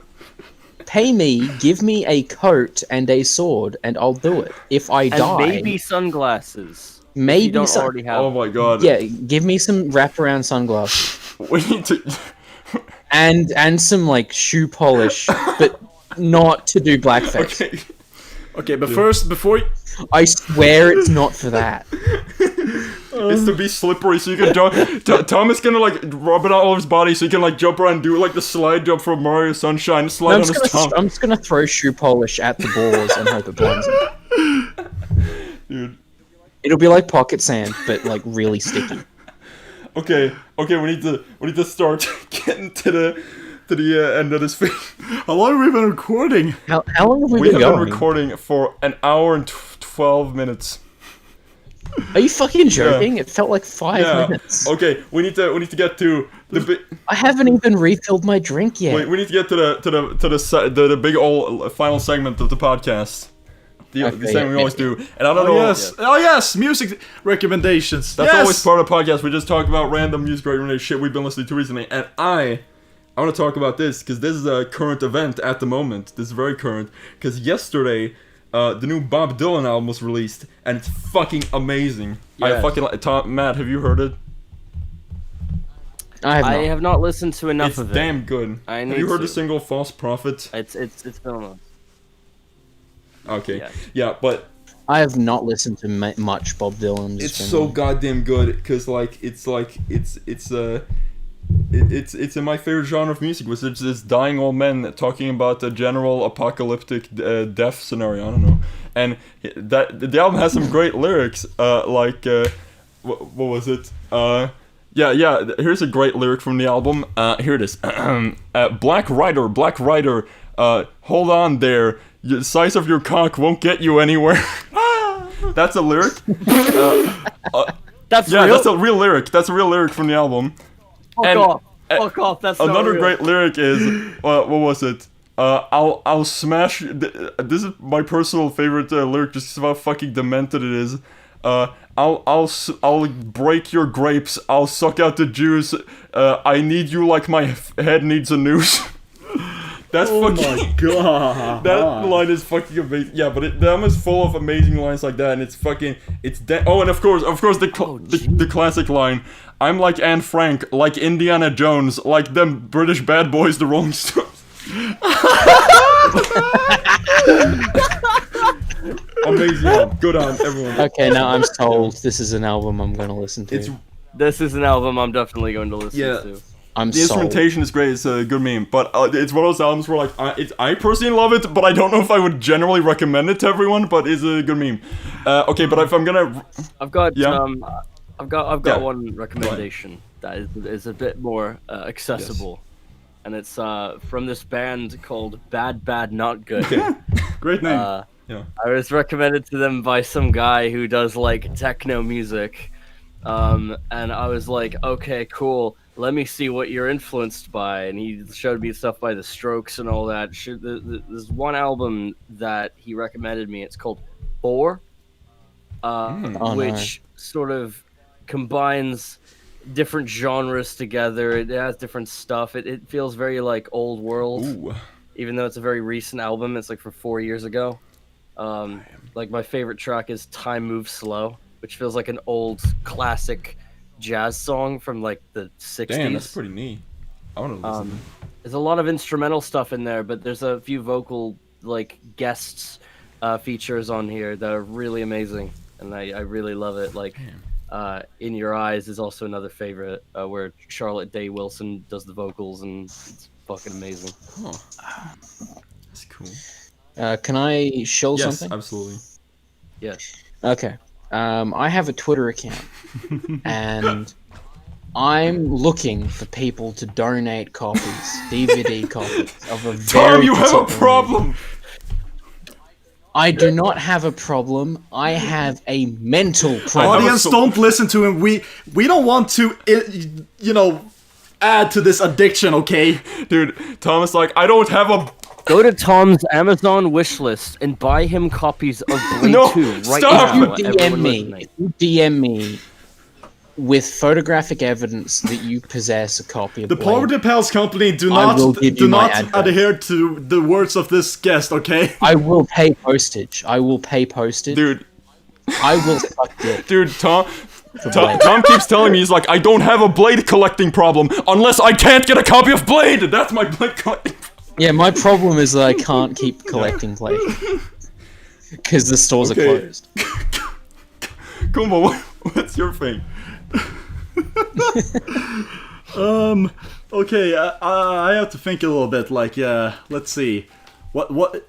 pay me, give me a coat and a sword, and I'll do it. If I And die, maybe sunglasses. If maybe you don't some- already have. Oh my god. yeah, give me some wraparound sunglasses We need to. and some like shoe polish, but not to do blackface. Okay. Okay, but first, before I swear it's not for that. It's to be slippery so you can jump. Tom is gonna like rub it all over his body so you can like jump around and do like the slide jump from Mario Sunshine, slide I'm on his tongue. just gonna throw shoe polish at the balls and hope it blinds them. Dude. It'll be like pocket sand, but like really sticky. Okay, we need to start getting to the end of this thing. how long have we been recording? How long have we We been have been going? recording for an hour and 12 minutes. Are you fucking joking? It felt like 5 minutes. Okay, we need to get to the big. I haven't even refilled my drink yet. Wait, we need to get to the big old final segment of the podcast. The Okay, same we always do. And I don't Oh know. yes, oh yes, music recommendations. That's yes! always part of the podcast. We just talk about random music recommendation shit we've been listening to recently. And I want to talk about this because this is a current event at the moment. This is very current. Because yesterday, the new Bob Dylan album was released, and it's fucking amazing. I Yes. fucking like. Matt, have you heard it? I have not. I have not listened to enough It's of it. damn good. I Have need you heard to. the single "False Prophet"? It's been a month. Okay, Yeah. yeah, but I have not listened to much Bob Dylan. it's so goddamn good because it's in my favorite genre of music, which is this dying old man talking about a general apocalyptic death scenario. I don't know, and that the album has some great lyrics. What was it? Yeah. Here's a great lyric from the album. Here it is. Black Rider. Hold on there. The size of your cock won't get you anywhere. That's a lyric. That's Yeah, real. that's a real lyric. That's a real lyric from the album. Fuck off. That's not Another real. great lyric is what was it? I'll smash. This is my personal favorite lyric, just how fucking demented it is. I'll break your grapes. I'll suck out the juice. I need you like my head needs a noose. That's Oh fucking. my god. That line is fucking amazing. Yeah, but the album is full of amazing lines like that, and it's fucking. Oh, and of course, the classic line. I'm like Anne Frank, like Indiana Jones, like them British bad boys, the Rolling Stones. Amazing album. Good on everyone. Okay, now I'm sold. This is an album I'm going to listen to. It's This is an album I'm definitely going to listen Yeah. to. I'm the sold. instrumentation is great. It's a good meme, but it's one of those albums where like I personally love it, but I don't know if I would generally recommend it to everyone. But it's a good meme. Okay, but if I'm gonna, I've got Yeah. I've got Yeah. one recommendation that is a bit more accessible, and it's from this band called Bad Bad Not Good. great name. I was recommended to them by some guy who does like techno music, and I was like, okay, cool. Let me see what you're influenced by, and he showed me stuff by The Strokes and all that. There's one album that he recommended me. It's called Four, Oh, which sort of combines different genres together. It has different stuff. It feels very like old world, Ooh. even though it's a very recent album. It's like from 4 years ago. Like my favorite track is Time Moves Slow, which feels like an old classic jazz song from like the 60s. Damn, that's pretty neat. I want to listen. There's a lot of instrumental stuff in there, but there's a few vocal like guests features on here that are really amazing, and I really love it. Like In Your Eyes is also another favorite, where Charlotte Day Wilson does the vocals, and it's fucking amazing. Huh. That's cool. Can I show Yes, something? absolutely. Yeah. Okay. I have a Twitter account, and I'm looking for people to donate copies, DVD copies of a very Tom, you have a particular problem. movie. I do not have a problem. I have a mental problem. Audience, don't listen to him. We don't want to, add to this addiction, okay? Dude, Tom is like, I don't have a. Go to Tom's Amazon wish list and buy him copies of Blade No, 2 right stop. now. If you DM everyone me, listening. if you DM me with photographic evidence that you possess a copy of The Blade. Poverty Pals Company do I will not give you my address. adhere to the words of this guest, okay? I will pay postage. Dude, I will suck dick. dude, Tom Blade. keeps telling me, he's like, I don't have a Blade collecting problem unless I can't get a copy of Blade. That's my Blade collecting problem. Yeah, my problem is that I can't keep collecting Blade. Because the stores are closed. Kumbo, what's your thing? Okay, I have to think a little bit, like, let's see. What...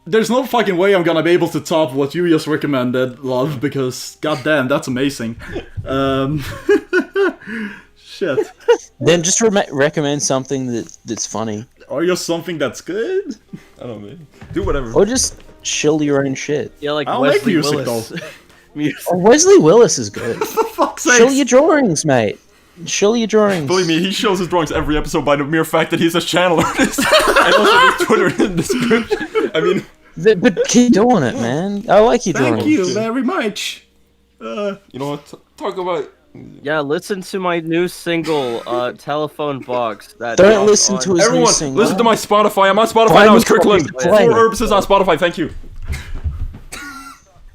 There's no fucking way I'm gonna be able to top what you just recommended, Love, because goddamn, that's amazing. Shit. Then just recommend something that's funny. Or just something that's good? I don't know. Do whatever. Or just shill your own shit. Yeah, like I'll make Wesley music, Willis. Music. Oh, Wesley Willis is good. For fuck's sake! Shill your drawings, mate. Shill your drawings. Believe me, he shows his drawings every episode by the mere fact that he's a channel artist. And also his Twitter in the description. I mean... But keep doing it, man. I like your drawings. Thank you very much. You know what? Talk about... Yeah, listen to my new single, Telephone Box. That Don't dropped listen on- to his new Everyone, single. listen to my Spotify. I'm on Spotify Find now. me It's Kirkland. something to play. 4 Herbs is on Spotify. Thank you.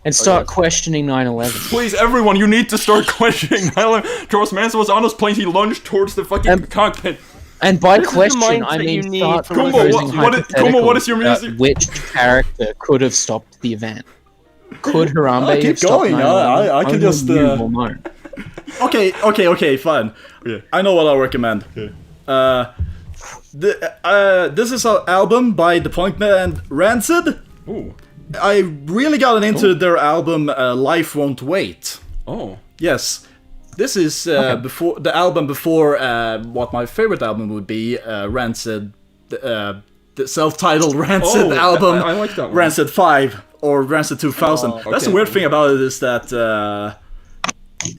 And start questioning 9/11. Please, everyone, you need to start questioning Nyla. Charles Manson was on those planes. He lunged towards the fucking cockpit. And by This is the question, mindset I mean you need start to Kumbo, proposing Kumbo, what is your hypotheticals about music? which character could have stopped the event? Could Harambe keep have stopped going, 9/11? I can Only just, you will know. Okay, fine. Yeah. I know what I'll recommend. Okay. This is an album by the punk band Rancid. Ooh. I really gotten into their album Life Won't Wait. Oh. Yes. This is before the album before what my favorite album would be, Rancid, the self-titled Rancid album, I like that one. Rancid 5 or Rancid 2000. Oh, That's the okay. weird thing about it is that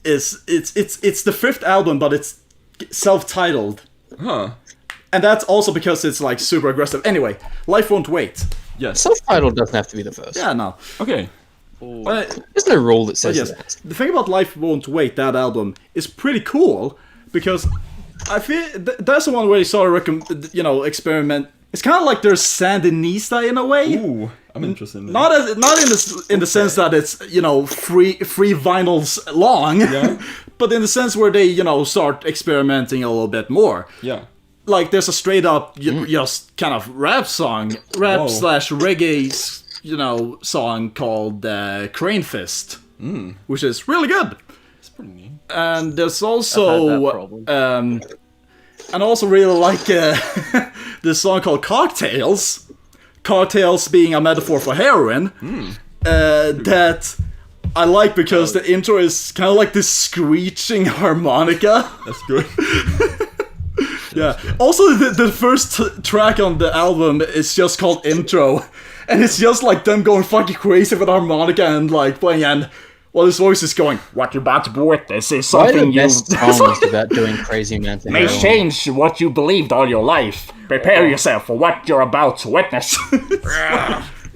it's the fifth album, but it's self-titled, Huh. and that's also because it's like super aggressive. Anyway, Life Won't Wait. Yes. Self-titled doesn't have to be the first. Yeah, no. Okay. But There's no rule that says yes, that. the thing about Life Won't Wait, that album, is pretty cool because I feel that's the one where they sort of experiment. It's kind of like their Sandinista in a way. Ooh. I'm interested in that. Not in the sense that it's three vinyls long, Yeah. but in the sense where they start experimenting a little bit more. Yeah. Like there's a straight up just kind of rap Whoa. slash reggae song called Crane Fist, which is really good. It's pretty neat. And there's I've had also that problem. and I also really like this song called Cocktails. Cocktails being a metaphor for heroin. That I like because the intro is kind of like this screeching harmonica. That's good. Yeah. Also, the first track on the album is just called Intro, and it's just like them going fucking crazy with harmonica and like playing, and well, his voice is going, "What you're about to witness is Why something the you best song is about doing crazy amounts of may heroin? change what you believed all your life. Prepare yourself for what you're about to witness."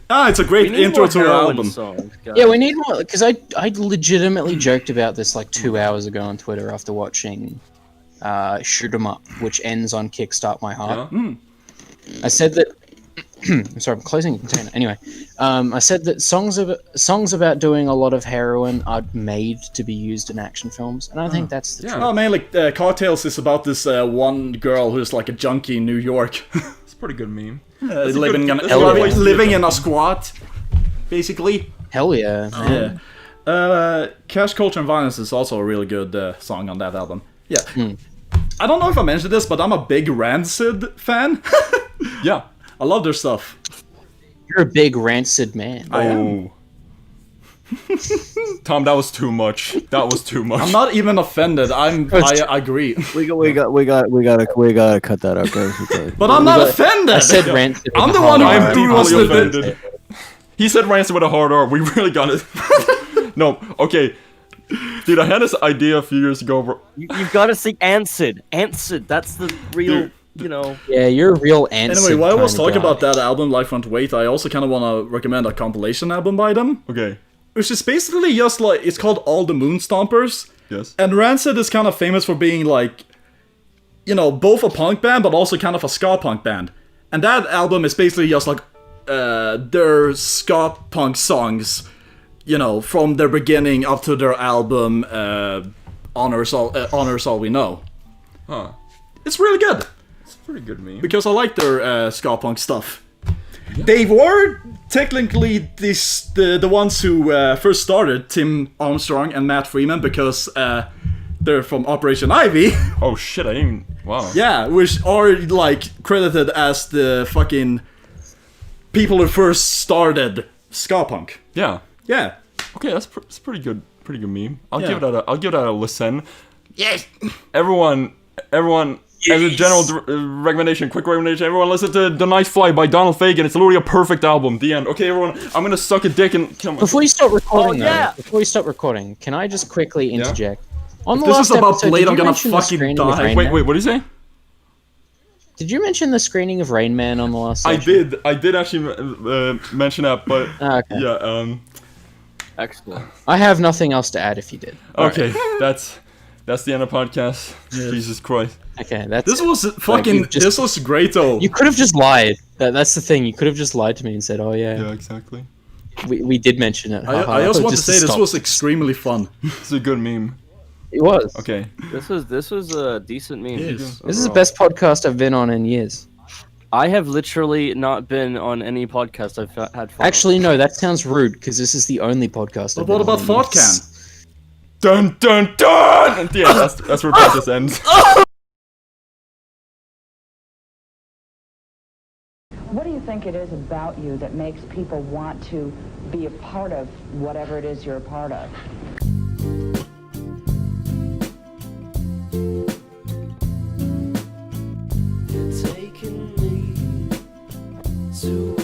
It's a great We need intro more to an heroin album. songs, guys. Yeah, we need more, because I legitimately joked about this like 2 hours ago on Twitter after watching Shoot 'Em Up, which ends on Kickstart My Heart. Yeah. I said that. I'm sorry, I'm closing the container. Anyway, I said that songs about doing a lot of heroin are made to be used in action films, and I think that's the Yeah. truth. Oh man, like Cocktails is about this one girl who's like a junkie in New York, It's a pretty good meme. living that's a good way to see living it. in a squat, basically. Hell yeah, man. Yeah. Cash Culture and Violence is also a really good song on that album. Yeah. I don't know if I mentioned this, but I'm a big Rancid fan. Yeah. I love their stuff. You're a big Rancid man. I am. Oh. Tom, that was too much. That was too much. I'm not even offended. I agree. We gotta cut that out, guys. Okay. But I'm not offended. I said Rancid. I'm with the a one hard who R. threw deeply us the offended. He said Rancid with a hard R. We really got it. No, okay. Dude, I had this idea a few years ago. Bro. You've got to see Ancid. Ancid. That's the real. Dude. Yeah, you're a real Rancid. Anyway, while I was kinda talking guy. about that album, Life Won't Wait, I also kind of want to recommend a compilation album by them, Okay. which is basically just like, it's called All the Moon Stompers, Yes. And Rancid is kind of famous for being like, you know, both a punk band but also kind of a ska punk band. And that album is basically just like their ska punk songs, you know, from their beginning up to their album Honors All We Know. Huh. It's really good It's a pretty good meme. because I like their ska punk stuff. They were technically the ones who first started, Tim Armstrong and Matt Freeman, because they're from Operation Ivy. Oh shit! I didn't even. Wow. Yeah, which are like credited as the fucking people who first started ska punk. Yeah. Yeah. Okay, that's pretty good. Pretty good meme. I'll Yeah. give that a listen. Yes. Everyone. As a general recommendation, quick recommendation, everyone listen to The Night Fly by Donald Fagen. It's literally a perfect album. The end. Okay, everyone, I'm gonna suck a dick and kill myself. Before you start recording, Oh, yeah. before you start recording, can I just quickly interject? On the This last is about episode, Blade, did I'm you gonna mention the fucking screening of die. Rain Wait, Man? what do you say? Did you mention the screening of Rain Man on the last I session? did. I did actually mention that, but Okay. yeah. Excellent. I have nothing else to add if you did. Okay, that's the end of podcast. Jesus Christ. Okay, that's This it. was fucking. you just- This was great though. You could have just lied. That's the thing. You could have just lied to me and said, "Oh yeah, Yeah, exactly. we did mention it." Haha. I also thought want to just say this stop. was extremely fun. It's a good meme. It was. Okay. This was a decent meme. Yes. This is the best podcast I've been on in years. I have literally not been on any podcast I've had fun. Actually, no, that sounds rude because this is the only podcast. But I've what been about on in Thought years. Can? Dun dun dun. And yeah, that's where podcast ends. What do you think it is about you that makes people want to be a part of whatever it is you're a part of? Taking me to